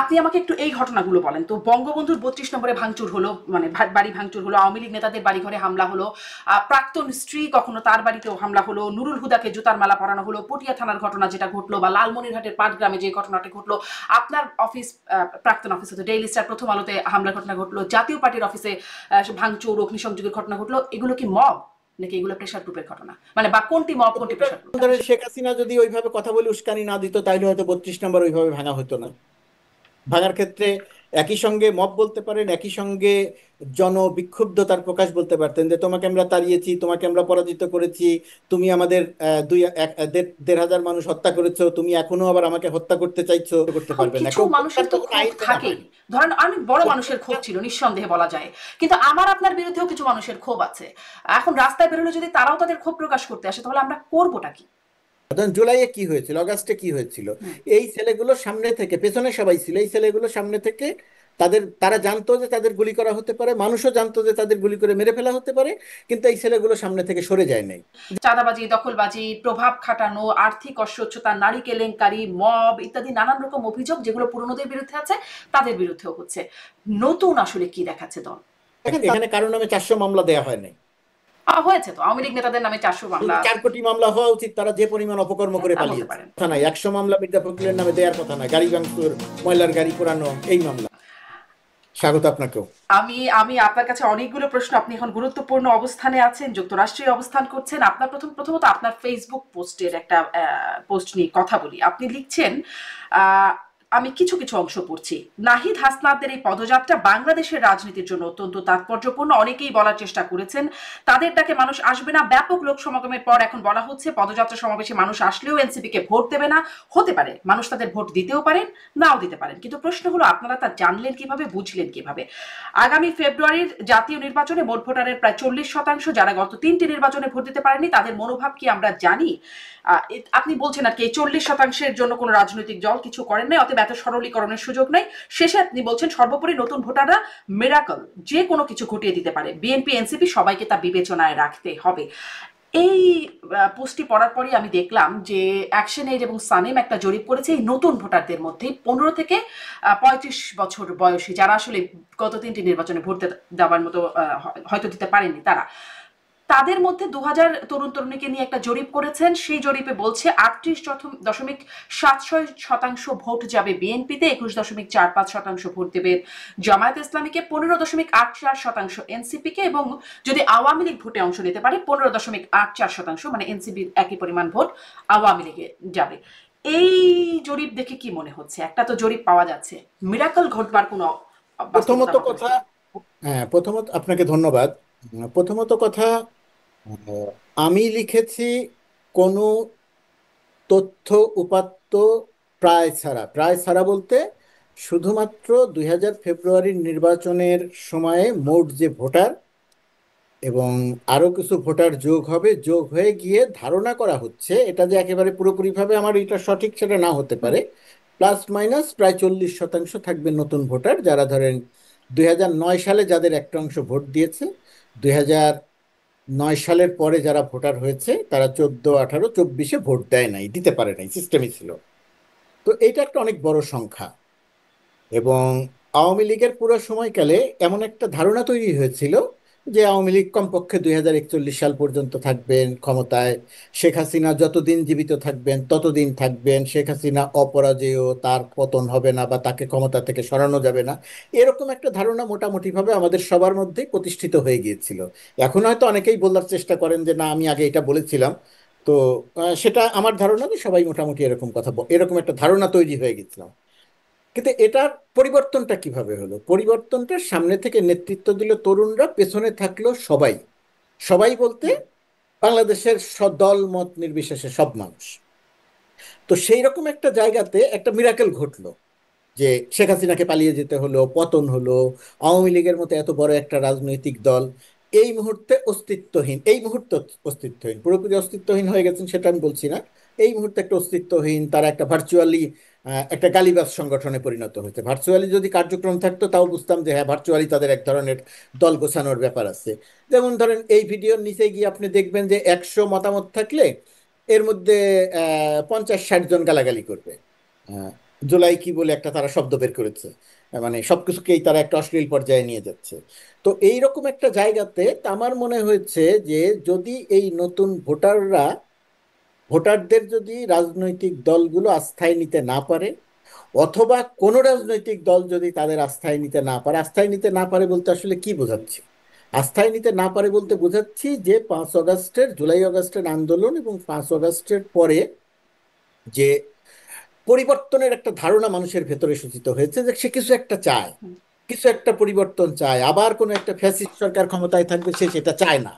আপনি আমাকে একটু এই ঘটনাগুলো বলেন তো। বঙ্গবন্ধুর ৩২ নম্বরে ভাঙচুর হলো, মানে বাড়ি ভাঙচুর হলো, আওয়ামী লীগ নেতাদের বাড়ি ঘরে হামলা হলো, প্রাক্তন স্ত্রী কখনো তার বাড়িতেও হামলা হলো, নুরুল হুদাকে জুতার মালা পরানো হলো, পটিয়া থানার ঘটনা যেটা ঘটলো, বা লালমনিরহাটের পাটগ্রামে যে ঘটনাটা ঘটলো, আপনার অফিস প্রাক্তন অফিস হতো ডেইলি স্টার প্রথম আলোতে হামলার ঘটনা ঘটলো, জাতীয় পার্টির অফিসে ভাঙচুর অগ্নিসংযোগের ঘটনা ঘটলো, এগুলো কি মব নাকি এগুলো প্রেশার গ্রুপের ঘটনা, মানে বা কোনটি মব কোনটি প্রেশার গ্রুপ? ধরেন শেখ হাসিনা যদি ওইভাবে কথা বলে উস্কানি না দিত তাইলে হয়তো 32 নম্বর ওইভাবে ভাঙা হতো না। ভাঙার ক্ষেত্রে একই সঙ্গে মব বলতে পারেন, একই সঙ্গে জনবিক্ষুব্ধতার প্রকাশ বলতে পারতেন যে তোমাকে আমরা তাড়িয়েছি, তোমাকে আমরা পরাজিত করেছি, তুমি আমাদের 1.5 হাজার মানুষ হত্যা করেছো, তুমি এখনো আবার আমাকে হত্যা করতে চাইছো, করতে এখন পারবে না। কিছু কেউ মানুষের তার তো তখন ক্ষোভ আইন মেনে থাকেই, হয়। ধরেন অনেক বড় মানুষের ক্ষোভ ছিল নিঃসন্দেহে বলা যায়, কিন্তু আমার আপনার বিরুদ্ধেও কিছু মানুষের ক্ষোভ আছে। এখন রাস্তায় বেরোলে যদি তারাও তাদের ক্ষোভ প্রকাশ করতে আসে তাহলে আমরা করবোটা কি? ধরেন জুলাইয়ে কি হয়েছিল, অগাস্টে কি হয়েছিল, হুম। এই ছেলেগুলো সামনে থেকে, পেছনে সবাই ছিল, এই ছেলেগুলো সামনে থেকে তারা জানতো যে তাদের গুলি করা হতে পারে, মানুষও জানতো যে তাদের গুলি করে মেরে ফেলা হতে পারে, কিন্তু এই ছেলেগুলো সামনে থেকে সরে যায় নাই। চাঁদাবাজি, দখলবাজি, প্রভাব খাটানো, আর্থিক অস্বচ্ছতা, নারী কেলেঙ্কারি, মব ইত্যাদি নানান রকম অভিযোগ যেগুলো পুরনোদের বিরুদ্ধে আছে তাদের বিরুদ্ধেও হচ্ছে। নতুন আসলে কি দেখাচ্ছে দল? দেখেন এখানে কারো নামে 400 মামলা দেয়া হয় নাই। হয়েছে তো আওয়ামী লীগ নেতাদের নামে 400 যদি মামলা। 4 কোটি মামলা হওয়া উচিত, তারা যে পরিমাণ অপকর্ম করে তা বলতে পালিয়েছে, পারেন। কথা নাই 100 মামলা মির্জা ফখরুলের নামে দেওয়ার কথা না, গাড়ি ভাঙচুর, ময়লার গাড়ি পোড়ানো, এই মামলা। স্বাগত আপনাকেও। আমি আমি আপনার কাছে অনেকগুলো প্রশ্ন, আপনি এখন গুরুত্বপূর্ণ অবস্থানে আছেন, যুক্তরাষ্ট্রে অবস্থান করছেন। আপনার প্রথমত আপনার ফেসবুক পোস্টের একটা পোস্ট নিয়ে কথা বলি। আপনি লিখছেন, আমি কিছু কিছু অংশ পড়ছি। নাহিদ হাসনাতদের এই পদযাত্রা বাংলাদেশের রাজনীতির জন্য অত্যন্ত তাৎপর্যপূর্ণ। অনেকেই বলার চেষ্টা করেছেন তাদের ডাকে মানুষ আসবে না। ব্যাপক লোক সমাগমের পর এখন বলা হচ্ছে পদযাত্রা সমাবেশে মানুষ আসলেও এনসিপি কে ভোট দেবে না। হতে পারে মানুষ তাদের ভোট দিতেও পারেন, নাও দিতে পারেন, কিন্তু প্রশ্ন হলো আপনারা তা জানলেন কিভাবে, বুঝলেন কিভাবে? আগামী ফেব্রুয়ারির জাতীয় নির্বাচনে মোট ভোটারের প্রায় 40%, যারা গত 3টি নির্বাচনে ভোট দিতে পারেনি তাদের মনোভাব কি আমরা জানি? আপনি বলছেন আর কি এই 40%-এর জন্য কোনো রাজনৈতিক দল কিছু করেন নাই, অতএব এত সরলীকরণের সুযোগ নাই। শেষে আপনি বলছেন সর্বোপরি নতুন ভোটাররা মেরাকল, যে কোনো কিছু ঘটিয়ে দিতে পারে, বিএনপি এনসিপি সবাইকে তা বিবেচনায় রাখতে হবে। এই পোস্টটি পড়ার পরই আমি দেখলাম যে অ্যাকশন এইড এবং সানেম একটা জরিপ করেছে এই নতুন ভোটারদের মধ্যে 15 থেকে 35 বছর বয়সী, যারা আসলে গত 3টি নির্বাচনে ভোট দেওয়ার মতো হয়তো দিতে পারেননি, তাদের মধ্যে 2000 তরুণ তরুণীকে নিয়ে একটা জরিপ করেছেন। সেই জরিপে বলছে 38.76% ভোট যাবে বিএনপিতে, 21.45% ভোট দেবে জামায়াত ইসলামীকে, 15.84% এনসিপিকে, এবং যদি আওয়ামী লীগ ভোটে অংশ নিতে পারে 15.84%, মানে এনসিপির একই পরিমাণ ভোট আওয়ামী লীগে যাবে। এই জরিপ দেখে কি মনে হচ্ছে? একটা তো জরিপ পাওয়া যাচ্ছে, মিরাকল ঘটবার কোনো বাস্তবতা প্রথমত মতো কথা, নাকি? হ্যাঁ প্রথমত আপনাকে ধন্যবাদ। প্রথমত কথা, আহ, আমি লিখেছি কোনো তথ্য উপাত্ত প্রায় ছাড়া বলতে শুধুমাত্র 2000 ফেব্রুয়ারির নির্বাচনের সময়ে মোট যে ভোটার এবং আরো কিছু ভোটার যোগ হবে, যোগ হয়ে গিয়ে ধারণা করা হচ্ছে, এটা যে একেবারে পুরোপুরিভাবে আমার এটা সঠিক সেটা না হতে হুম। পারে, প্লাস মাইনাস প্রায় 40% থাকবে নতুন ভোটার, যারা ধরেন 2009 সালে যাদের একটা অংশ ভোট দিয়েছে, 2009 সালের পরে যারা ভোটার হয়েছে তারা 14, 18, 24-এ ভোট দেয় নাই, দিতে পারে নাই, সিস্টেমই ছিল। তো এইটা একটা অনেক বড় সংখ্যা। এবং আওয়ামী লীগের পুরো সময়কালে এমন একটা ধারণা তৈরি হয়েছিল যে আওয়ামী লীগ কমপক্ষে 2041 সাল পর্যন্ত থাকবেন ক্ষমতায়, শেখ হাসিনা যতদিন জীবিত থাকবেন ততদিন থাকবেন, শেখ হাসিনা অপরাজেয়, তার পতন হবে না বা তাকে ক্ষমতা থেকে সরানো যাবে না, এরকম একটা ধারণা মোটামুটিভাবে আমাদের সবার মধ্যেই প্রতিষ্ঠিত হয়ে গিয়েছিল। এখন হয়তো অনেকেই বলার চেষ্টা করেন যে না আমি আগে এটা বলেছিলাম। তো সেটা আমার ধারণা যে সবাই মোটামুটি এরকম এরকম একটা ধারণা তৈরি হয়ে গেছিলাম। কিন্তু এটার পরিবর্তনটা কিভাবে হলো? পরিবর্তনটা সামনে থেকে নেতৃত্ব দিল তরুণরা, পেছনে থাকলো সবাই। সবাই বলতে হুম। বাংলাদেশের দল মত নির্বিশেষে সব মানুষ। তো সেই রকম একটা জায়গাতে একটা মিরাকেল ঘটলো যে শেখ হাসিনাকে পালিয়ে যেতে হলো, পতন হলো, আওয়ামী লীগের মতো এত বড় একটা রাজনৈতিক দল এই মুহূর্তে অস্তিত্বহীন, এই মুহূর্তে অস্তিত্বহীন, পুরোপুরি অস্তিত্বহীন হয়ে গেছেন সেটা আমি বলছি না, এই মুহূর্তে একটা অস্তিত্বহীন, তারা একটা ভার্চুয়ালি একটা গালিবাস সংগঠনে পরিণত হয়েছে। ভার্চুয়ালি যদি কার্যক্রম থাকতো তাও বুঝতাম যে হ্যাঁ ভার্চুয়ালি তাদের এক ধরনের দল গোছানোর ব্যাপার আছে। যেমন ধরেন এই ভিডিওর নিচে গিয়ে আপনি দেখবেন যে 100 মতামত থাকলে এর মধ্যে 50-60 জন গালাগালি করবে। জুলাই কি বলে একটা তারা শব্দ বের করেছে, মানে সবকিছুকেই তারা একটা অশ্লীল পর্যায়ে নিয়ে যাচ্ছে। তো এইরকম একটা জায়গাতে তা আমার মনে হয়েছে যে যদি এই নতুন ভোটারদের যদি রাজনৈতিক দলগুলো আস্থায় নিতে না পারে, অথবা কোনো রাজনৈতিক দল যদি তাদের আস্থায় নিতে না পারে, আস্থায় নিতে না পারে বলতে আসলে কি বোঝাচ্ছি? আস্থায় নিতে না পারে বলতে বোঝাচ্ছি যে 5 আগস্টের, জুলাই আগস্টের আন্দোলন এবং 5 আগস্টের পরে যে পরিবর্তনের একটা ধারণা মানুষের ভেতরে সূচিত হয়েছে, যে সে কিছু একটা চায়, কিছু একটা পরিবর্তন চায়, আবার কোনো একটা ফ্যাসিস্ট সরকার ক্ষমতায় থাকবে, সে সেটা চায় না।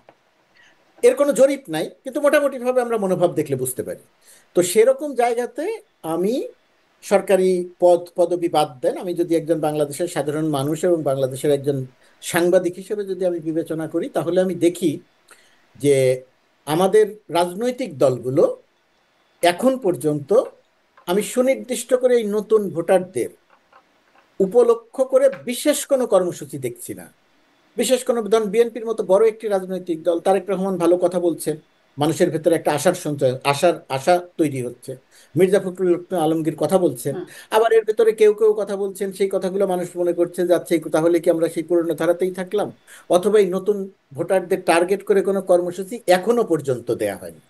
এর কোনো জরিপ নাই, কিন্তু মোটামুটি ভাবে আমরা মনোভাব দেখলে বুঝতে পারি। তো সেরকম জায়গাতে আমি সরকারি পদবি বাদ দেন, আমি যদি একজন বাংলাদেশের সাধারণ মানুষ এবং বাংলাদেশের একজন সাংবাদিক হিসেবে যদি আমি বিবেচনা করি, তাহলে আমি দেখি যে আমাদের রাজনৈতিক দলগুলো এখন পর্যন্ত, আমি সুনির্দিষ্ট করে এই নতুন ভোটারদের উপলক্ষ করে বিশেষ কোনো কর্মসূচি দেখছি না। বিশেষ কোনো, ধরুন বিএনপির মতো বড় একটি রাজনৈতিক দল, তারেক রহমান ভালো কথা বলছেন, মানুষের ভেতরে একটা আশার সঞ্চয়, আশা তৈরি হচ্ছে। মির্জা ফখরুল ইসলাম আলমগীর কথা বলছেন, হুম। আবার এর ভেতরে কেউ কেউ কথা বলছেন, সেই কথাগুলো মানুষ মনে করছে যাচ্ছে তাহলে কি আমরা সেই পুরনো ধারাতেই থাকলাম, অথবা এই নতুন ভোটারদের টার্গেট করে কোনো কর্মসূচি এখনো পর্যন্ত দেয়া হয়নি।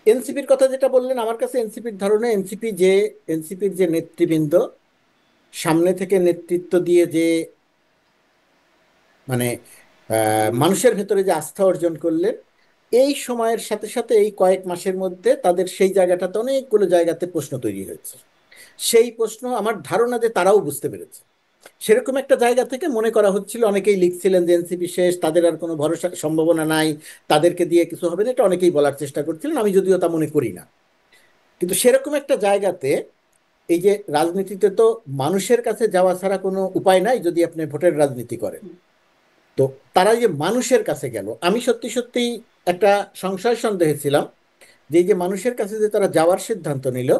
এনসিপির কথা যেটা বললেন, আমার কাছে এনসিপির ধারণা, এনসিপির যে নেতৃবৃন্দ সামনে থেকে নেতৃত্ব দিয়ে যে, মানে মানুষের ভেতরে যে আস্থা অর্জন করলেন, এই সময়ের সাথে সাথে এই কয়েক মাসের মধ্যে তাদের সেই জায়গাটাতে অনেকগুলো জায়গাতে প্রশ্ন তৈরি হয়েছে। সেই প্রশ্ন আমার ধারণা যে তারাও বুঝতে পেরেছে। সেরকম একটা জায়গা থেকে মনে করা হচ্ছিল, অনেকেই লিখছিলেন যে এনসিপি শেষ, তাদের আর কোনো ভরসা সম্ভাবনা নাই, তাদেরকে দিয়ে কিছু হবে না, এটা অনেকেই বলার চেষ্টা করছিলেন, আমি যদিও তা মনে করি না। কিন্তু সেরকম একটা জায়গাতে, এই যে রাজনীতিতে তো মানুষের কাছে যাওয়া ছাড়া কোনো উপায় নাই যদি আপনি ভোটের রাজনীতি করেন। তো তারা যে মানুষের কাছে গেল, আমি সত্যি সত্যি একটা সংশয় সন্দেহে ছিলাম যে এই যে মানুষের কাছে যে তারা যাওয়ার সিদ্ধান্ত নিল,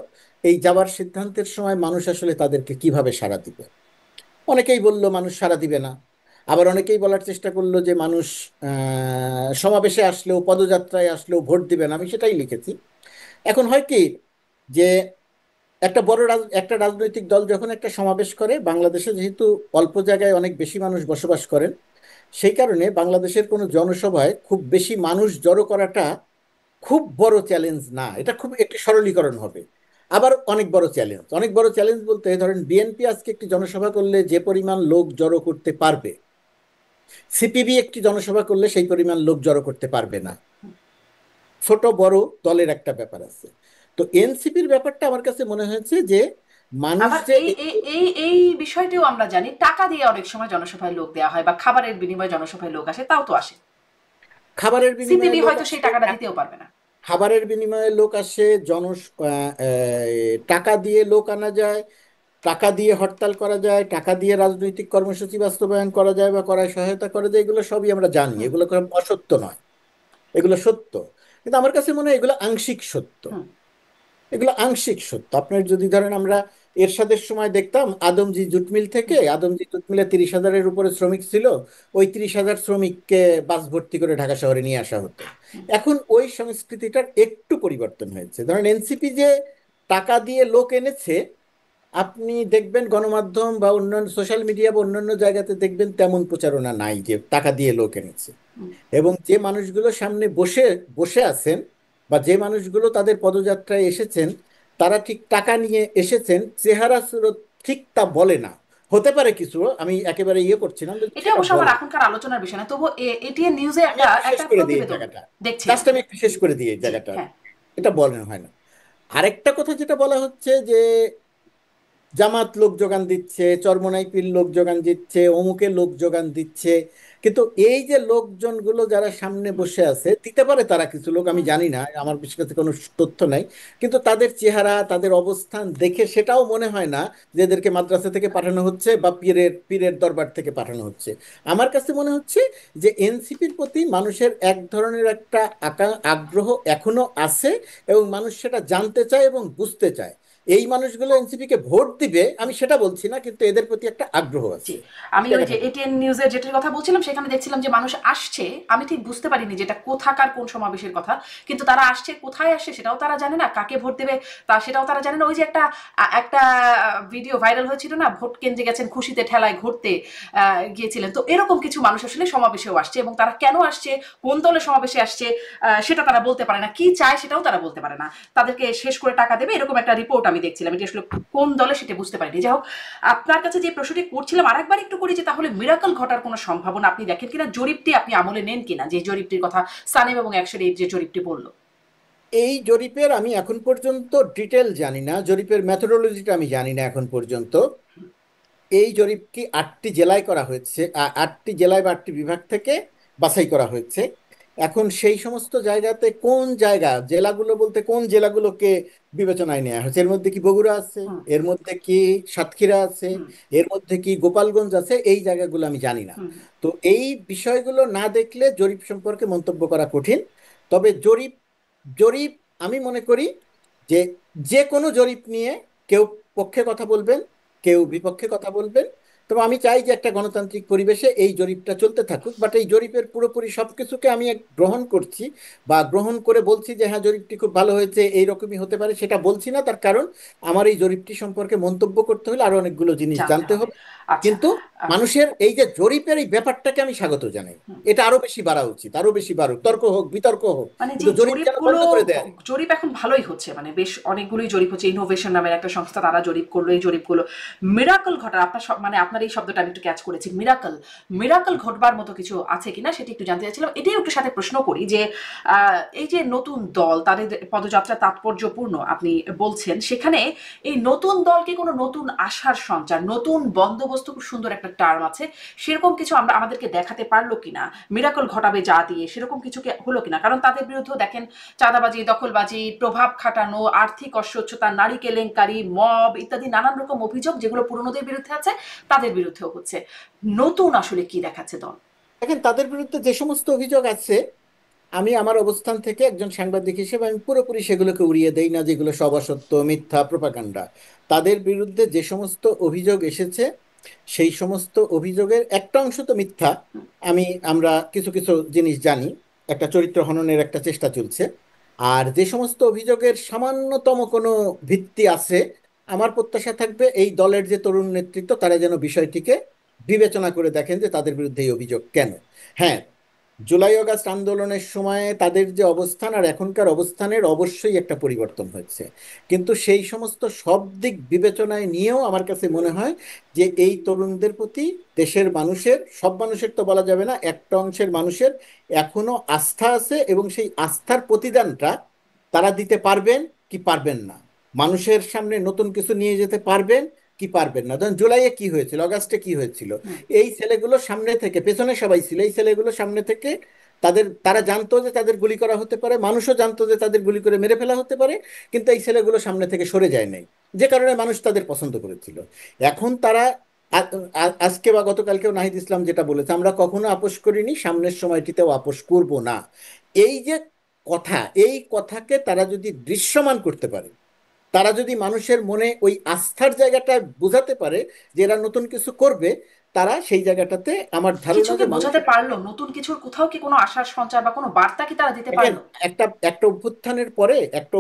এই যাওয়ার সিদ্ধান্তের সময় মানুষ আসলে তাদেরকে কিভাবে সাড়া দিবে। অনেকেই বলল মানুষ সাড়া দিবে না, আবার অনেকেই বলার চেষ্টা করলো যে মানুষ সমাবেশে আসলেও, পদযাত্রায় আসলেও ভোট দিবে না। আমি সেটাই লিখেছি। এখন হয় কি, যে একটা রাজনৈতিক দল যখন একটা সমাবেশ করে, বাংলাদেশে যেহেতু অল্প জায়গায় অনেক বেশি মানুষ বসবাস করেন, সেই কারণে বাংলাদেশের কোনো জনসভায় খুব বেশি মানুষ জড়ো করাটা খুব বড় চ্যালেঞ্জ না, এটা খুব একটি সরলীকরণ হবে। আবার অনেক বড় চ্যালেঞ্জ বলতে, ধরেন বিএনপি আজকে একটি জনসভা করলে যে পরিমাণ লোক জড়ো করতে পারবে, সিপিবি একটি জনসভা করলে সেই পরিমাণ লোক জড়ো করতে পারবে না। ছোট বড় দলের একটা ব্যাপার আছে। তো এনসিপির ব্যাপারটা আমার কাছে মনে হয়েছে যে মানুষ আবার যে এই এই এই এই বিষয়টিও আমরা জানি, টাকা দিয়ে অনেক সময় জনসভায় লোক দেওয়া হয় বা খাবারের বিনিময়ে জনসভায় লোক আসে, তাও তো আসে। খাবারের বিনিময়ে সিপিবি লোক হয়তো সেই আসে, টাকাটা দিতেও পারবে না। খাবারের বিনিময়ে লোক আসে, টাকা দিয়ে লোক আনা যায়, টাকা দিয়ে হরতাল করা যায়, টাকা দিয়ে রাজনৈতিক কর্মসূচি বাস্তবায়ন করা যায় বা করায় সহায়তা করা যায়, এগুলো সবই আমরা জানি, হুম। এগুলো কোনো অসত্য নয়, এগুলো সত্য। কিন্তু আমার কাছে মনে হয় এগুলো আংশিক সত্য। হুম। এগুলো আংশিক সত্য। আপনার যদি ধরেন, আমরা এরশাদের সময় দেখতাম আদমজি জুট মিল থেকে, হুম। আদমজি জুট মিলে 30,000-এর উপরে শ্রমিক ছিল, ওই 30,000 শ্রমিককে বাস ভর্তি করে ঢাকা শহরে নিয়ে আসা হতো। এখন ওই সংস্কৃতিটার একটু পরিবর্তন হয়েছে। ধরেন এনসিপি যে টাকা দিয়ে লোক এনেছে, আপনি দেখবেন গণমাধ্যম বা অন্যান্য সোশ্যাল মিডিয়া বা অন্যান্য জায়গাতে দেখবেন তেমন প্রচারণা নাই যে টাকা দিয়ে লোক এনেছে। এবং যে মানুষগুলো সামনে বসে বসে আছেন, বা যে মানুষগুলো তাদের পদযাত্রায় এসেছেন, তারা ঠিক টাকা নিয়ে এসেছেন চেহারা সুরত ঠিক তা বলে না। হতে পারে কিছু, আমি একেবারে ইয়ে করছিলাম, কিন্তু এটা সেটা অবশ্য আমার বলে না। এখনকার আলোচনার বিষয় না, তবু এটিএন নিউজে আমি একটা একটু শেষ একটা করে দিই এই প্রতিবেদন জায়গাটা, দেখছিলাম। জাস্ট আমি একটু শেষ করে দিই এই জি, জায়গাটা। হ্যাঁ। এটা বলে হয় না। আরেকটা কথা যেটা বলা হচ্ছে যে জামাত লোক যোগান দিচ্ছে, চরমোনাইপির লোক যোগান দিচ্ছে, অমুকের লোক যোগান দিচ্ছে। কিন্তু এই যে লোকজনগুলো যারা সামনে হুম। বসে আছে, দিতে পারে তারা কিছু লোক, আমি হুম। জানি না, আমার কাছে কোনো তথ্য নাই, কিন্তু তাদের চেহারা, তাদের অবস্থান দেখে সেটাও মনে হয় না যে এদেরকে মাদ্রাসা থেকে পাঠানো হচ্ছে বা পীরের পীরের দরবার থেকে পাঠানো হচ্ছে। আমার কাছে মনে হচ্ছে যে এনসিপির প্রতি মানুষের এক ধরনের একটা আগ্রহ এখনো আছে, এবং মানুষ সেটা জানতে চায় এবং বুঝতে চায়। এই মানুষগুলো এনসিপি কে ভোট দিবে আমি সেটা বলছি না, কিন্তু এদের প্রতি একটা আগ্রহ জি, আছে। আমি ওই এটা যে দেখা এটিএন নিউজের যেটার কথা বলছিলাম সেখানে দেখছিলাম যে মানুষ আসছে, আমি ঠিক বুঝতে পারিনি যেটা কোথাকার কোন সমাবেশের কথা, কিন্তু তারা আসছে, কোথায় আসছে সেটাও তারা জানে না, কাকে ভোট দেবে তা সেটাও তারা জানে না। ওই যে একটা একটা ভিডিও ভাইরাল হয়েছিল না, ভোট কেন্দ্রে গেছেন খুশিতে ঠেলায় ঘুরতে গিয়েছিলেন, তো এরকম কিছু মানুষ আসলে সমাবেশেও আসছে, এবং তারা কেন আসছে, কোন দলের সমাবেশে আসছে সেটা তারা বলতে পারে না, কি চায় সেটাও তারা বলতে পারে না, তাদেরকে শেষ করে টাকা দেবে এরকম একটা রিপোর্ট আমি দেখছিলাম, এটি আসলে কোন দলে সেটা বুঝতে পারিনি। যাই হোক, আপনার কাছে যে প্রশ্নটি করছিলাম আরেকবার একটু করি, যে তাহলে মিরাকল ঘটার কোনো সম্ভাবনা আপনি দেখেন কিনা, জরিপটি আপনি আমলে নেন কিনা, যে জরিপটির কথা সানেম এবং অ্যাকশন এইড যে জরিপটি বললো। এই জরিপের আমি এখন পর্যন্ত ডিটেল জানি না, জরিপের মেথোডোলজিটা আমি জানি না এখন পর্যন্ত। এই জরিপ কি 8টি জেলায় করা হয়েছে, 8টি জেলায় বা 8টি বিভাগ থেকে বাছাই করা হয়েছে। এখন সেই সমস্ত জায়গাতে কোন জায়গা, জেলাগুলো বলতে কোন জেলাগুলোকে বিবেচনায় নেওয়া হয়েছে, এর মধ্যে কি বগুড়া আছে, হুম, এর মধ্যে কি সাতক্ষীরা আছে, হুম, এর মধ্যে কি গোপালগঞ্জ আছে, এই জায়গাগুলো আমি জানি না। হুম, তো এই বিষয়গুলো না দেখলে জরিপ সম্পর্কে মন্তব্য করা কঠিন। তবে জরিপ জরিপ আমি মনে করি যে যে কোনো জরিপ নিয়ে কেউ পক্ষে কথা বলবেন, কেউ বিপক্ষে কথা বলবেন। তবে আমি চাই যে একটা গণতান্ত্রিক পরিবেশে এই জরিপটা চলতে থাকুক, বাট এই জরিপের পুরোপুরি সবকিছুকে আমি গ্রহণ করছি বা গ্রহণ করে বলছি যে হ্যাঁ জরিপটি খুব ভালো হয়েছে, এইরকমই হতে পারে, সেটা বলছি না। তার কারণ আমার এই জরিপটি সম্পর্কে মন্তব্য করতে হলে আরো অনেকগুলো জিনিস জানতে জানতে হবে। হবে। আচ্ছা। কিন্তু আহ, মানুষের এই যে জরিপের এই ব্যাপারটাকে আমি স্বাগত জানাই। হুম, এটা আরো বেশি বাড়া উচিত, আরো বেশি বাড়ুক, তর্ক হোক, বিতর্ক হোক, মানে যে কিন্তু জরিপ যেন জরিপগুলো, বন্ধ করে দেয়। জরিপ এখন ভালোই হচ্ছে, মানে বেশ অনেকগুলোই জরিপ হচ্ছে, ইনোভেশন নামের একটা সংস্থা তারা জরিপ করলো, এই জরিপগুলো মিরাকল ঘটার, আপনার মানে আপনার এই শব্দটা আমি একটু ক্যাচ করেছি, মিরাকল, মিরাকল ঘটবার মতো কিছু আছে কিনা সেটি একটু জানতে চাইছিলাম। এটাই একটু সাথে প্রশ্ন করি যে এই যে নতুন দল তাদের পদযাত্রা তাৎপর্যপূর্ণ আপনি বলছেন, সেখানে এই নতুন দলকে কোনো নতুন আশার সঞ্চার, নতুন বন্দোবস্ত, খুব সুন্দর একটা টার্ম আছে, সেরকম কিছু আমরা আমাদেরকে দেখাতে পারলো কিনা, মিরাকল ঘটাবে যা দিয়ে সেরকম কিছু হলো কিনা? কারণ তাদের বিরুদ্ধেও দেখেন চাঁদাবাজি, দখলবাজি, প্রভাব খাটানো, আর্থিক অস্বচ্ছতা, নারী কেলেঙ্কারি, মব ইত্যাদি নানান রকম অভিযোগ যেগুলো পুরনোদের বিরুদ্ধে আছে তাদের বিরুদ্ধেও হচ্ছে। নতুন আসলে কি দেখাচ্ছে দল? দেখেন, তাদের বিরুদ্ধে যে সমস্ত অভিযোগ আছে, আমি আমার অবস্থান থেকে একজন সাংবাদিক হিসেবে আমি পুরোপুরি সেগুলোকে উড়িয়ে দেই না, যেগুলো সব অসত্য, মিথ্যা, প্রোপাগান্ডা। তাদের বিরুদ্ধে যে সমস্ত অভিযোগ এসেছে সেই সমস্ত অভিযোগের একটা অংশ তো মিথ্যা। আমরা কিছু কিছু জিনিস জানি, একটা চরিত্র হননের একটা চেষ্টা চলছে। আর যে সমস্ত অভিযোগের সামান্যতম কোনো ভিত্তি আছে, আমার প্রত্যাশা থাকবে এই দলের যে তরুণ নেতৃত্ব তারা যেন বিষয়টিকে বিবেচনা করে দেখেন যে তাদের বিরুদ্ধে এই অভিযোগ কেন। হ্যাঁ, জুলাই আগস্ট আন্দোলনের সময়ে তাদের যে অবস্থান আর এখনকার অবস্থানের অবশ্যই একটা পরিবর্তন হয়েছে, কিন্তু সেই সমস্ত সব দিক বিবেচনায় নিয়েও আমার কাছে মনে হয় যে এই তরুণদের প্রতি দেশের মানুষের, সব মানুষের তো বলা যাবে না, একটা অংশের মানুষের এখনো আস্থা আছে, এবং সেই আস্থার প্রতিদানটা তারা দিতে পারবেন কি পারবেন না, মানুষের সামনে নতুন কিছু নিয়ে যেতে পারবেন কি পারবেন না। ধরুন জুলাইয়ে কি হয়েছিল, আগস্টে কি হয়েছিল, হুম, এই ছেলেগুলো সামনে থেকে, পেছনে সবাই ছিল, এই ছেলেগুলো সামনে থেকে তারা জানতো যে তাদের গুলি করা হতে পারে, মানুষও জানতো যে তাদের গুলি করে মেরে ফেলা হতে পারে, কিন্তু এই ছেলেগুলো সামনে থেকে সরে যায় নাই, যে কারণে মানুষ তাদের পছন্দ করেছিল। এখন তারা আজকে বা গতকালকেও নাহিদ ইসলাম যেটা বলেছে, আমরা কখনো আপোস করিনি, সামনের সময়টিতেও আপোস করব না। এই যে কথা, এই কথাকে তারা যদি দৃশ্যমান করতে পারে, তারা যদি মানুষের মনে ওই আস্থার জায়গাটা বোঝাতে পারে যে এরা নতুন কিছু করবে, তারা সেই জায়গাটাতে আমার ধারণা কিছুকে যে বোঝাতে মানুষের, পারলো, নতুন কিছুর কোথাও কি কোনো আশার সঞ্চার বা কোনো বার্তা কি তারা দিতে দেখেন, পারলো? একটা একটা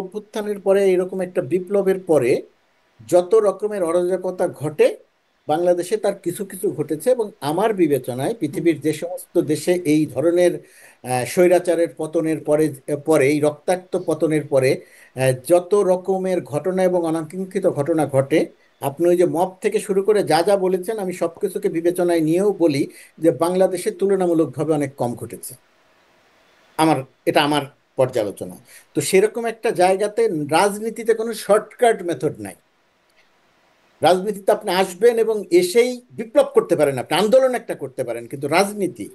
অভ্যুত্থানের পরে এরকম একটা বিপ্লবের পরে যত রকমের অরাজকতা ঘটে বাংলাদেশে, তার কিছু কিছু ঘটেছে। এবং আমার বিবেচনায় হুম, পৃথিবীর যে সমস্ত দেশে এই ধরনের স্বৈরাচারের পতনের পরে, এই রক্তাক্ত পতনের পরে যত রকমের ঘটনা এবং অনাকাঙ্ক্ষিত ঘটনা ঘটে, আপনি ওই যে মব থেকে শুরু করে যা যা বলেছেন, আমি সবকিছুকে বিবেচনায় নিয়েও বলি যে বাংলাদেশে তুলনামূলকভাবে অনেক কম ঘটেছে। আমার, এটা আমার পর্যালোচনা। তো সেরকম একটা জায়গাতে রাজনীতিতে কোনো শর্টকাট মেথড নাই। রাজনীতিতে আপনি আসবেন এবং এসেই বিপ্লব করতে পারেন, আপনি আন্দোলন একটা করতে পারেন, কিন্তু রাজনীতি,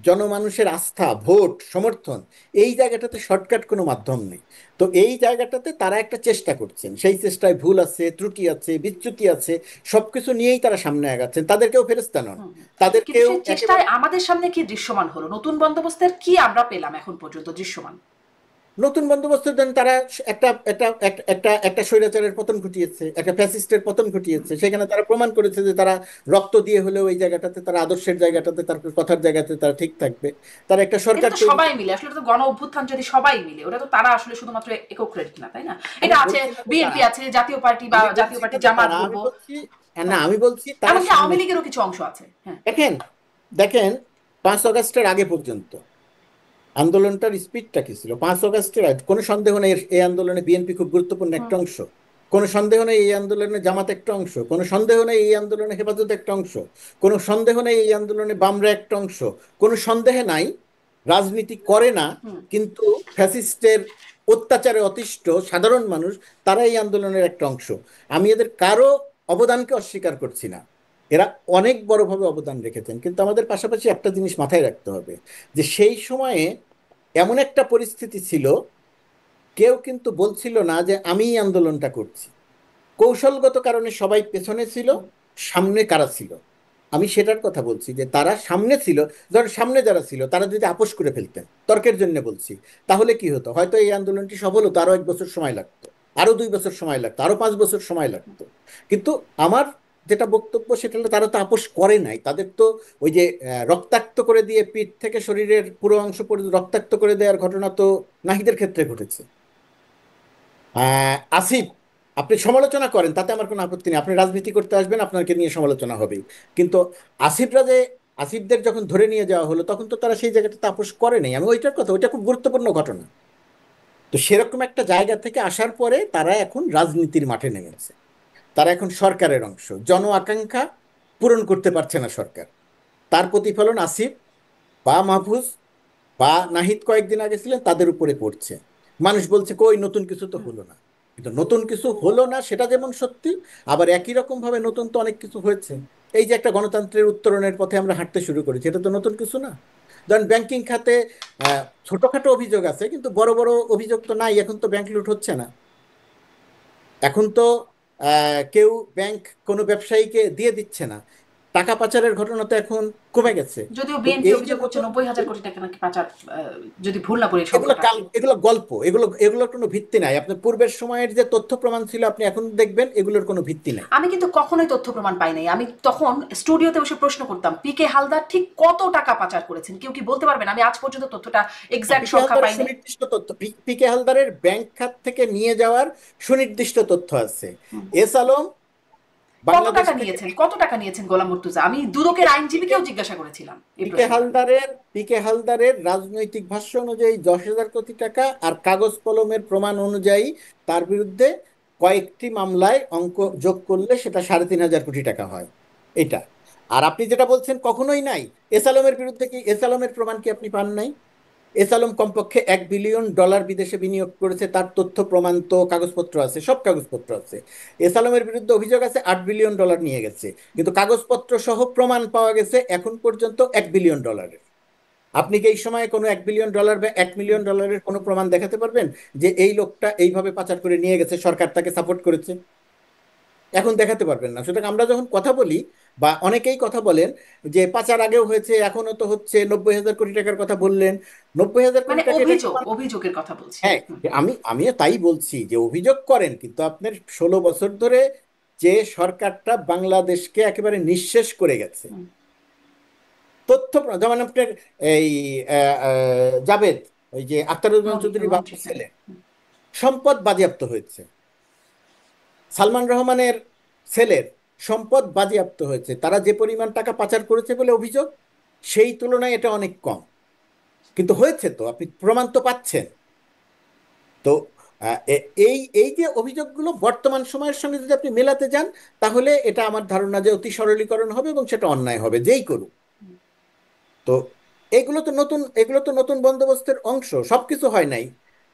জনমানুষের আস্থা, ভোট, সমর্থন, এই জায়গাটাতে শর্টকাট কোনো মাধ্যম নেই। তো এই জায়গাটাতে তারা একটা চেষ্টা করছেন, সেই চেষ্টায় ভুল আছে, ত্রুটি আছে, বিচ্যুতি আছে, সবকিছু নিয়েই তারা সামনে আগাচ্ছেন। তাদেরকেও ফেরেশতা নন, হুম, হুম। কিন্তু তাদেরকেও সেই চেষ্টায় একেবারে, আমাদের সামনে কি দৃশ্যমান হলো, নতুন বন্দোবস্তের কি আমরা পেলাম এখন পর্যন্ত দৃশ্যমান? নতুন বন্দোবস্তের জন্য তারা একটা একটা একটা একটা একটা স্বৈরাচারের পতন ঘটিয়েছে, একটা ফ্যাসিস্টের পতন ঘটিয়েছে। সেখানে তারা প্রমাণ করেছে যে তারা রক্ত দিয়ে হলেও এই জায়গাটাতে, তারা আদর্শের জায়গাটাতে, তার কথার জায়গাতে তারা ঠিক থাকবে। তারা একটা এটা সরকার তো তৈরি সবাই করবে। মিলে আসলে, এটা তো গণ অভ্যুত্থান যদি সবাই মিলে, ওটা তো তারা আসলে শুধুমাত্র একক ক্রেডিট না, তাই না? আমি এটা আছে, বলছি না তো বিএনপি তারা, আছে, জাতীয় পার্টি বা আমি জাতীয় বলছি না পার্টি তো জামাত তারা, আমি বলবো। বলছি না, আমি বলছি তারা এমনকি সামনে। আওয়ামী লীগেরও কিছু অংশ আছে, হ্যাঁ। দেখেন, দেখেন, 5 আগস্টের আগে পর্যন্ত আন্দোলনটার স্পিডটা কি ছিল? 5 আগস্টের আগে কোনো সন্দেহ নেই এই আন্দোলনে বিএনপি খুব গুরুত্বপূর্ণ হুম। একটা অংশ। কোনো সন্দেহ নেই এই আন্দোলনে জামাত একটা অংশ। কোনো সন্দেহ নেই এই আন্দোলনে হেফাজত একটা অংশ। কোনো সন্দেহ নেই এই আন্দোলনে বামরা একটা অংশ। কোনো সন্দেহ নাই রাজনীতি করে না, হুম। কিন্তু ফ্যাসিস্টের অত্যাচারে অতিষ্ঠ সাধারণ মানুষ, তারা এই আন্দোলনের একটা অংশ। আমি এদের কারো অবদানকে অস্বীকার করছি না, এরা অনেক বড়ভাবে অবদান রেখেছেন। কিন্তু আমাদের পাশাপাশি একটা জিনিস মাথায় রাখতে হবে, যে সেই সময়ে এমন একটা পরিস্থিতি ছিল, কেউ কিন্তু বলছিল না যে আমি এই আন্দোলনটা করছি। কৌশলগত কারণে সবাই পেছনে ছিল, হুম। সামনে কারা ছিল? আমি সেটার কথা বলছি, যে তারা সামনে ছিল। ধর সামনে যারা ছিল তারা যদি আপোষ করে ফেলতেন, তর্কের জন্য বলছি, তাহলে কি হতো? হয়তো এই আন্দোলনটি সফল হতো, আরো 1 বছর সময় লাগতো, আরো 2 বছর সময় লাগতো, আরো 5 বছর সময় লাগতো। কিন্তু আমার যেটা বক্তব্য সেটা হলো, তারা তো আপোষ করে নাই। তাদের তো ওই যে রক্তাক্ত করে দিয়ে পিঠ থেকে শরীরের পুরো অংশ পর্যন্ত রক্তাক্ত করে দেওয়ার ঘটনা তো নাহিদের ক্ষেত্রে ঘটেছে। আসিফ, আপনি সমালোচনা করেন, তাতে আমার কোনো আপত্তি নেই। আপনি রাজনীতি করতে আসবেন, আপনাকে নিয়ে সমালোচনা হবেই। কিন্তু আসিফরা যে, আসিফদের যখন ধরে নিয়ে যাওয়া হলো, তখন তো তারা সেই জায়গাটা তাপস করে নাই। আমি ওইটার কথা, ওইটা খুব গুরুত্বপূর্ণ ঘটনা। তো সেরকম একটা জায়গা থেকে আসার পরে তারা এখন রাজনীতির মাঠে নেমেছে। তারা এখন সরকারের অংশ। জন আকাঙ্ক্ষা পূরণ করতে পারছে না সরকার, তার প্রতিফলন আসিফ বা মাহফুজ বা নাহিদ কয়েকদিন আগে ছিলেন তাদের উপরে পড়ছে। মানুষ বলছে কই নতুন কিছু তো হুম। হলো না। কিন্তু নতুন কিছু হলো না সেটা যেমন সত্যি, আবার একই রকম ভাবে নতুন তো অনেক কিছু হয়েছে। এই যে একটা গণতন্ত্রের উত্তরণের পথে আমরা হাঁটতে শুরু করেছি, এটা তো নতুন কিছু না। ধরেন ব্যাংকিং খাতে ছোটখাটো অভিযোগ আছে, কিন্তু বড় বড় অভিযোগ তো নাই। এখন তো ব্যাংক লুট হচ্ছে না। এখন তো কেউ ব্যাংক কোনো ব্যবসায়ীকে দিয়ে দিচ্ছে না। টাকা পাচারের ঘটনা তো এখন কমে গেছে। যদিও তো বিএনপি এই যে অভিযোগ করছে নতুন, 90,000 কোটি টাকা নাকি পাচার, যদি ভুল না বলি এই এগুলো সংখ্যাটা। কাল, এগুলো গল্প, এগুলোর কোনো ভিত্তি নাই। আপনার পূর্বের সময়ের যে তথ্য প্রমাণ ছিল আপনি এখন দেখবেন এগুলোর কোনো ভিত্তি নাই। আমি কিন্তু কখনোই তথ্য প্রমাণ পাই নাই। আমি তখন স্টুডিওতে বসে প্রশ্ন করতাম, পিকে হালদার ঠিক কত টাকা পাচার করেছেন, কেউ কি বলতে পারবেন? আমি আজ পর্যন্ত তথ্যটা এক্সাক্ট পিকে সংখ্যা হালদারের পাই নাই। সুনির্দিষ্ট তথ্য, পিকে হালদারের ব্যাংক খাত থেকে নিয়ে যাওয়ার সুনির্দিষ্ট তথ্য আছে। এস আলম কত বাংলাদেশ টাকা থেকে, নিয়েছেন, কত টাকা নিয়েছেন গোলাম মুর্তুজা? আমি দুদকের আইনজীবীকেও জিজ্ঞাসা করেছিলাম এই পিকে প্রশ্নটা। হালদারের পিকে হালদারের রাজনৈতিক ভাষ্য অনুযায়ী 10,000 কোটি টাকা, আর কাগজ কলমের প্রমাণ অনুযায়ী তার বিরুদ্ধে কয়েকটি মামলায় অঙ্ক যোগ করলে সেটা 3,500 কোটি টাকা হয়। এটা। আর আপনি যেটা বলছেন কখনোই নাই, এস আলমের বিরুদ্ধে কি, এস আলমের প্রমাণ কি আপনি পান নাই? এস আলম কমপক্ষে $1 বিলিয়ন বিদেশে বিনিয়োগ করেছে, তার তথ্য প্রমাণ তো কাগজপত্র আছে, সব কাগজপত্র আছে। এস আলমের বিরুদ্ধে অভিযোগ আছে $8 বিলিয়ন নিয়ে গেছে, কিন্তু কাগজপত্র সহ প্রমাণ পাওয়া গেছে এখন পর্যন্ত $1 বিলিয়ন। আপনি কি এই সময়ে কোনো $1 বিলিয়ন বা $1 মিলিয়ন কোনো প্রমাণ দেখাতে পারবেন যে এই লোকটা এইভাবে পাচার করে নিয়ে গেছে, সরকার তাকে সাপোর্ট করেছে? এখন দেখাতে পারবেন না। সুতরাং আমরা যখন কথা বলি, বা অনেকেই কথা বলেন যে পাচার আগেও হয়েছে এখনো তো হচ্ছে, 90,000 কোটি টাকার কথা বললেন। 90,000 কোটি মানে টাকা, এটা অভিযোগ, অভিযোগের কথা বলছি। হ্যাঁ, আমিও তাই বলছি যে অভিযোগ করেন, কিন্তু আপনার 16 বছর ধরে যে সরকারটা বাংলাদেশকে একেবারে নিঃশেষ করে গেছে, হুম। তথ্য যেমন আপনার এই জাভেদ, ওই যে আখতারুজ্জামান চৌধুরী বাবু মন্ত্রী, হ্যাঁ। ছেলে, সম্পদ বাজেয়াপ্ত হয়েছে। সালমান রহমানের ছেলের সম্পদ বাজেয়াপ্ত হয়েছে। তারা যে পরিমাণ টাকা পাচার করেছে বলে অভিযোগ, সেই তুলনায় এটা অনেক কম। কিন্তু হয়েছে তো, আপনি প্রমাণ তো পাচ্ছেন। তো এই এই যে অভিযোগগুলো বর্তমান সময়ের সঙ্গে যদি আপনি মেলাতে যান, তাহলে এটা আমার ধারণা যে অতি সরলীকরণ হবে এবং সেটা অন্যায় হবে যেই করুক। তো এগুলো তো নতুন বন্দোবস্তের অংশ। সবকিছু হয় নাই,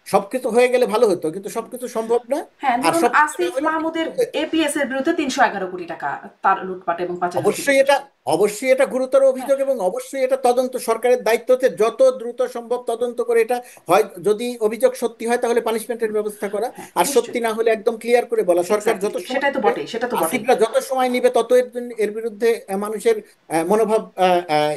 সবকিছু হয়ে গেলে ভালো হতো, কিন্তু সবকিছু সম্ভব না। হ্যাঁ, আর ধরুন সবকিছু না আসিফ হলে অনেক মাহমুদের কিছু হয়েছে। এপিএস এর বিরুদ্ধে 311 কোটি টাকা তার লুটপাট এবং পাচারের অভিযোগ অবশ্যই এটা, আসছে। অবশ্যই এটা গুরুতর হ্যাঁ। অভিযোগ, এবং অবশ্যই এটা তদন্ত সরকারের দায়িত্ব হচ্ছে যত দ্রুত সম্ভব তদন্ত করে এটা হয়, যদি অভিযোগ সত্যি হয় তাহলে পানিশমেন্টের ব্যবস্থা করা, হ্যাঁ, আর সত্যি নিশ্চয়ই। না হলে একদম ক্লিয়ার করে বলা। সরকার এক্স্যাক্টলি, যত সময় সেটাই তো নেবে, বটেই, সেটা তো বটেই। আসিফরা যত সময় নিবে তত এর বিরুদ্ধে মানুষের মনোভাব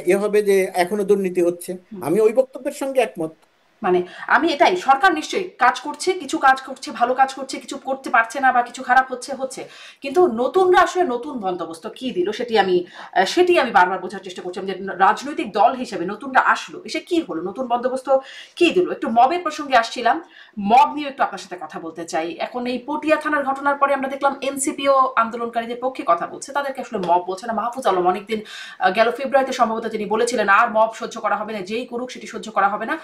ইয়ে হবে যে এখনো দুর্নীতি হচ্ছে। আমি ওই বক্তব্যের সঙ্গে একমত। মানে আমি এটাই, সরকার নিশ্চয়ই কাজ করছে, কিছু কাজ করছে, ভালো কাজ করছে, কিছু করতে পারছে না বা কিছু খারাপ হচ্ছে হচ্ছে, কিন্তু নতুনরা আসলে নতুন বন্দোবস্ত কি দিল সেটি আমি বারবার বোঝার চেষ্টা করছিলাম যে রাজনৈতিক দল হিসেবে নতুনরা আসলো, এসে কি হলো, নতুন বন্দোবস্ত কি দিল। একটু মবের প্রসঙ্গে আসছিলাম, মব নিয়ে একটু আপনার সাথে কথা বলতে চাই। এখন এই পটিয়া থানার ঘটনার পরে আমরা দেখলাম এনসিপিও আন্দোলনকারীদের পক্ষে কথা বলছে, তাদেরকে আসলে মব বলছে না। মাহফুজ আলম অনেকদিন গেল ফেব্রুয়ারিতে সম্ভবত তিনি বলেছিলেন আর মব সহ্য করা হবে না, যেই করুক সেটি সহ্য করা হবে না।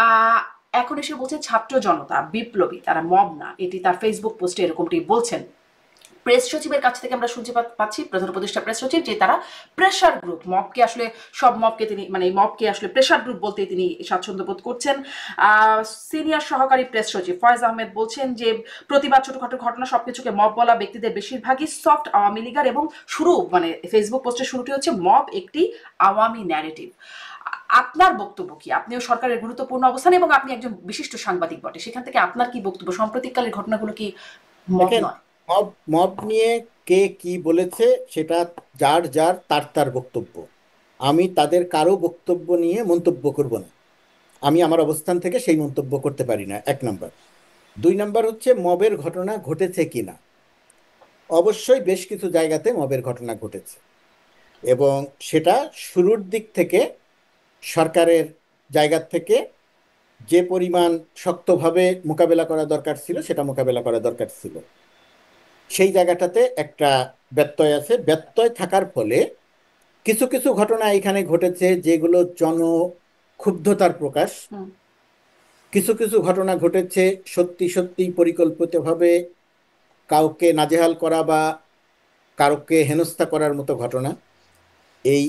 আহ, এখন এসে বলছে ছাত্র জনতা বিপ্লবী, তারা মব না, এটি তার ফেসবুক পোস্টে এরকমটি বলছেন। প্রেস সচিবের কাছ থেকে আমরা শুনতে পাচ্ছি, প্রধান উপদেষ্টা প্রেস সচিব, যে তারা প্রেশার গ্রুপ, মবকে আসলে সব মবকে তিনি মানে মবকে আসলে প্রেশার গ্রুপ বলতে তিনি স্বাচ্ছন্দ্য বোধ করছেন। সিনিয়র সহকারী প্রেস সচিব ফয়েজ আহমেদ বলছেন যে প্রতিবাদ, ছোটখাটো ঘটনা সবকিছুকে মব বলা ব্যক্তিদের বেশিরভাগই সফট আওয়ামী লীগার, এবং শুরু মানে ফেসবুক পোস্টের শুরুটি হচ্ছে মব একটি আওয়ামী ন্যারেটিভ। আপনার বক্তব্য কি? আপনিও সরকারের গুরুত্বপূর্ণ অবস্থান এবং আপনি একজন বিশিষ্ট সাংবাদিক বটে, সেখান থেকে আপনার কি বক্তব্য? সাম্প্রতিককালের ঘটনাগুলো কি মব দেখেন, নয়? মব মব নিয়ে কে কি বলেছে সেটা যার যার তার তার বক্তব্য। আমি তাদের কারো বক্তব্য নিয়ে মন্তব্য করব না। আমি আমার অবস্থান থেকে সেই মন্তব্য করতে পারি না, এক নাম্বার। দুই নাম্বার হচ্ছে মবের ঘটনা ঘটেছে কিনা। অবশ্যই বেশ কিছু জায়গাতে মবের ঘটনা ঘটেছে, এবং সেটা শুরুর দিক থেকে সরকারের জায়গা থেকে যে পরিমাণ শক্তভাবে মোকাবেলা করা দরকার ছিল সেটা মোকাবেলা করা দরকার ছিল। সেই জায়গাটাতে একটা ব্যত্যয় আছে। ব্যত্যয় থাকার ফলে কিছু কিছু ঘটনা এখানে ঘটেছে যেগুলো জনক্ষুব্ধতার প্রকাশ। হুম। কিছু কিছু ঘটনা ঘটেছে সত্যি সত্যি পরিকল্পিতভাবে কাউকে নাজেহাল করা বা কাউকে হেনস্থা করার মতো ঘটনা। এই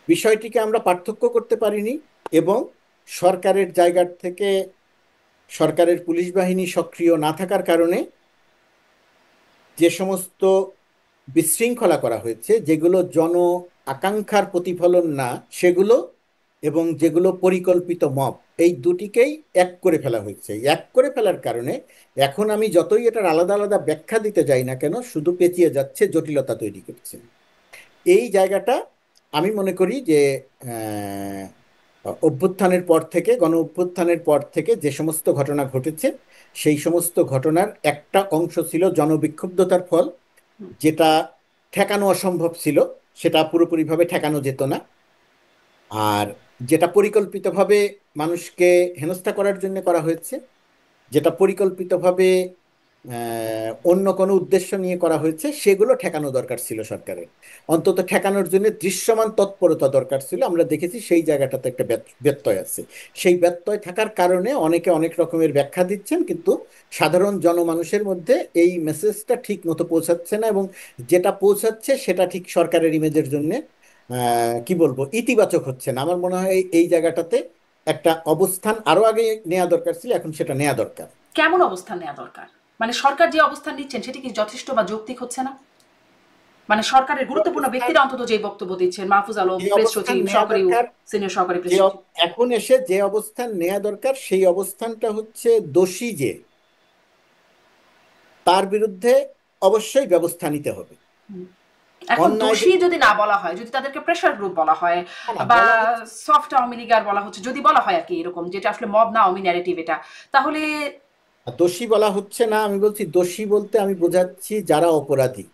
বিষয়টিকে আমরা পার্থক্য করতে পারিনি, এবং সরকারের জায়গার থেকে সরকারের পুলিশ বাহিনী সক্রিয় না থাকার কারণে যে সমস্ত বিশৃঙ্খলা করা হয়েছে, যেগুলো জন আকাঙ্ক্ষার প্রতিফলন না সেগুলো, এবং যেগুলো পরিকল্পিত মব, এই দুটিকেই এক করে ফেলা হয়েছে। এক করে ফেলার কারণে এখন আমি যতই এটার আলাদা আলাদা ব্যাখ্যা দিতে যাই না কেন, শুধু পেঁচিয়ে যাচ্ছে, জটিলতা তৈরি করছে। এই জায়গাটা আমি মনে করি যে আহ, অভ্যুত্থানের পর থেকে, গণ অভ্যুত্থানের পর থেকে যে সমস্ত ঘটনা ঘটেছে, সেই সমস্ত ঘটনার একটা অংশ ছিল জনবিক্ষুব্ধতার ফল, যেটা ঠেকানো অসম্ভব ছিল, সেটা পুরোপুরিভাবে ঠেকানো যেত না। আর যেটা পরিকল্পিতভাবে মানুষকে হেনস্থা করার জন্য করা হয়েছে, যেটা পরিকল্পিতভাবে অন্য কোনো উদ্দেশ্য নিয়ে করা হয়েছে, সেগুলো ঠেকানো দরকার ছিল সরকারের। অন্তত ঠেকানোর জন্য দৃশ্যমান তৎপরতা দরকার ছিল। আমরা দেখেছি সেই জায়গাটাতে একটা ব্যত্যয় আছে। সেই ব্যত্যয় থাকার কারণে অনেকে অনেক রকমের ব্যাখ্যা দিচ্ছেন, কিন্তু সাধারণ জনমানুষের মধ্যে এই মেসেজটা ঠিক মতো পৌঁছাচ্ছে না, এবং যেটা পৌঁছাচ্ছে সেটা ঠিক সরকারের ইমেজের জন্য কি বলবো, ইতিবাচক হচ্ছে না। আমার মনে হয় এই জায়গাটাতে একটা অবস্থান আরো আগে নেওয়া দরকার ছিল, এখন সেটা নেওয়া দরকার। কেমন অবস্থান নেওয়া দরকার? মানে সরকার যে অবস্থান নিচ্ছেন সেটি কি যথেষ্ট বা যৌক্তিক হচ্ছে না? মানে সরকারের গুরুত্বপূর্ণ অবস্থান ব্যক্তিরা অন্তত যে বক্তব্য দিচ্ছেন, মাহফুজ আলম, যে প্রেস অবস্থান সচিব, নেওয়া সহকারী দরকার, সিনিয়র সহকারী প্রেস যে সচিব। এখন এসে যে অবস্থান নেওয়া দরকার, সেই অবস্থানটা হচ্ছে দোষী যে, তার বিরুদ্ধে অবশ্যই ব্যবস্থা নিতে হবে। এখন অন্যায় যে, দোষী যদি না বলা হয়, যদি তাদেরকে প্রেশার গ্রুপ বলা হয় না না, বা বলা হচ্ছে, সফট আওয়ামী লীগার বলা হচ্ছে, যদি বলা হয় আর কি এরকম, যেটা আসলে মব না আওয়ামী ন্যারেটিভ এটা, তাহলে দোষী বলা হচ্ছে না। আমি বলছি দোষী বলতে আমি বোঝাচ্ছি যারা অপরাধী,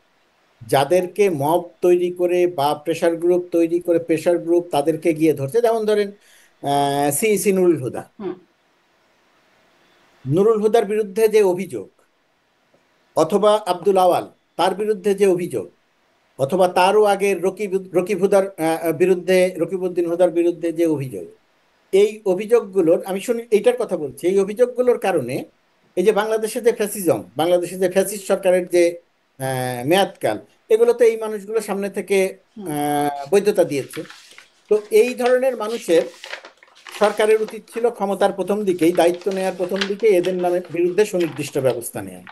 যাদেরকে মব তৈরি করে বা প্রেশার গ্রুপ তৈরি করে, প্রেশার গ্রুপ তাদেরকে গিয়ে ধরছে। যেমন ধরেন সিইসি নুরুল হুদা। হুম। নুরুল হুদার বিরুদ্ধে যে অভিযোগ, অথবা আব্দুল আওয়াল, তার বিরুদ্ধে যে অভিযোগ, অথবা তারও আগে রকিব হুদার বিরুদ্ধে, রকিবউদ্দিন হুদার বিরুদ্ধে যে অভিযোগ, এই অভিযোগগুলোর, আমি শুনি এইটার কথা বলছি, এই অভিযোগগুলোর কারণে এই যে বাংলাদেশে যে ফ্যাসিজম, বাংলাদেশে যে ফ্যাসিস্ট সরকারের যে মেয়াদকাল, এগুলোতে এই মানুষগুলো সামনে থেকে বৈধতা দিয়েছে। তো এই ধরনের মানুষের সরকারের উচিত ছিল ক্ষমতার প্রথম দিকেই, দায়িত্ব নেওয়ার প্রথম দিকে এদের নামে বিরুদ্ধে সুনির্দিষ্ট ব্যবস্থা নেওয়া।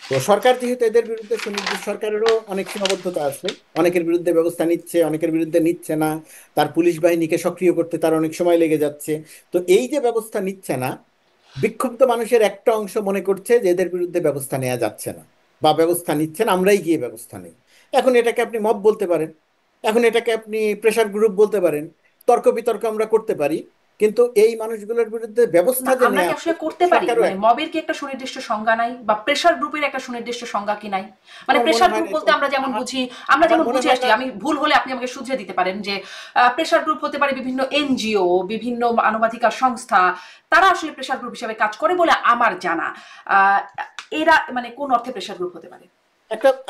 তো সরকার যেহেতু এদের বিরুদ্ধে সুনির্দিষ্ট, সরকারেরও অনেক সীমাবদ্ধতা আছে, অনেকের বিরুদ্ধে ব্যবস্থা নিচ্ছে, অনেকের বিরুদ্ধে নিচ্ছে না, তার পুলিশ বাহিনীকে সক্রিয় করতে তার অনেক সময় লেগে যাচ্ছে। তো এই যে ব্যবস্থা নিচ্ছে না, বিক্ষুব্ধ মানুষের একটা অংশ মনে করছে যে এদের বিরুদ্ধে ব্যবস্থা নেওয়া যাচ্ছে না, বা ব্যবস্থা নিচ্ছেন, আমরাই গিয়ে ব্যবস্থা নেই। এখন এটাকে আপনি মব বলতে পারেন, এখন এটাকে আপনি প্রেশার গ্রুপ বলতে পারেন, তর্ক বিতর্ক আমরা করতে পারি। কিন্তু এই মানুষগুলোর বিরুদ্ধে ব্যবস্থা না, যে আমরা কি নেওয়া আসলে হয়, করতে পারি? সরকারও মানে মবের কি একটা সুনির্দিষ্ট সংজ্ঞা নাই, বা প্রেশার গ্রুপের একটা সুনির্দিষ্ট সংজ্ঞা কি নাই? মানে আমার মনে প্রেশার হয় না গ্রুপ বলতে এরকম। আমরা যেমন আমার বুঝি, আমার মনে হয় আসছি, না। আমি ভুল হলে আপনি আমাকে শুধরে দিতে পারেন, যে প্রেশার গ্রুপ হতে পারে বিভিন্ন এনজিও, বিভিন্ন মানবাধিকার সংস্থা, তারা আসলে প্রেশার গ্রুপ হিসেবে কাজ করে বলে আমার জানা। আহ, এরা মানে কোন অর্থে প্রেশার গ্রুপ হতে পারে?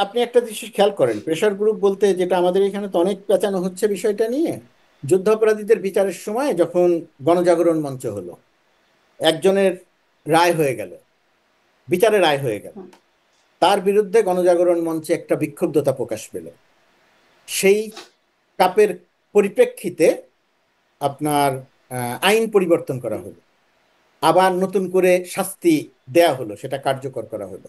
আপনি একটা জিনিস খেয়াল করেন, প্রেশার গ্রুপ বলতে যেটা আমাদের এখানে তো অনেক পেঁচানো হচ্ছে বিষয়টা নিয়ে, যুদ্ধাপরাধীদের বিচারের সময় যখন গণজাগরণ মঞ্চ হলো, একজনের রায় হয়ে গেল, বিচারে রায় হয়ে গেল, হুম। তার বিরুদ্ধে গণজাগরণ মঞ্চে একটা বিক্ষুব্ধতা প্রকাশ পেল। সেই চাপের পরিপ্রেক্ষিতে আপনার আইন পরিবর্তন করা হলো, আবার নতুন করে শাস্তি দেয়া হলো, সেটা কার্যকর করা হলো।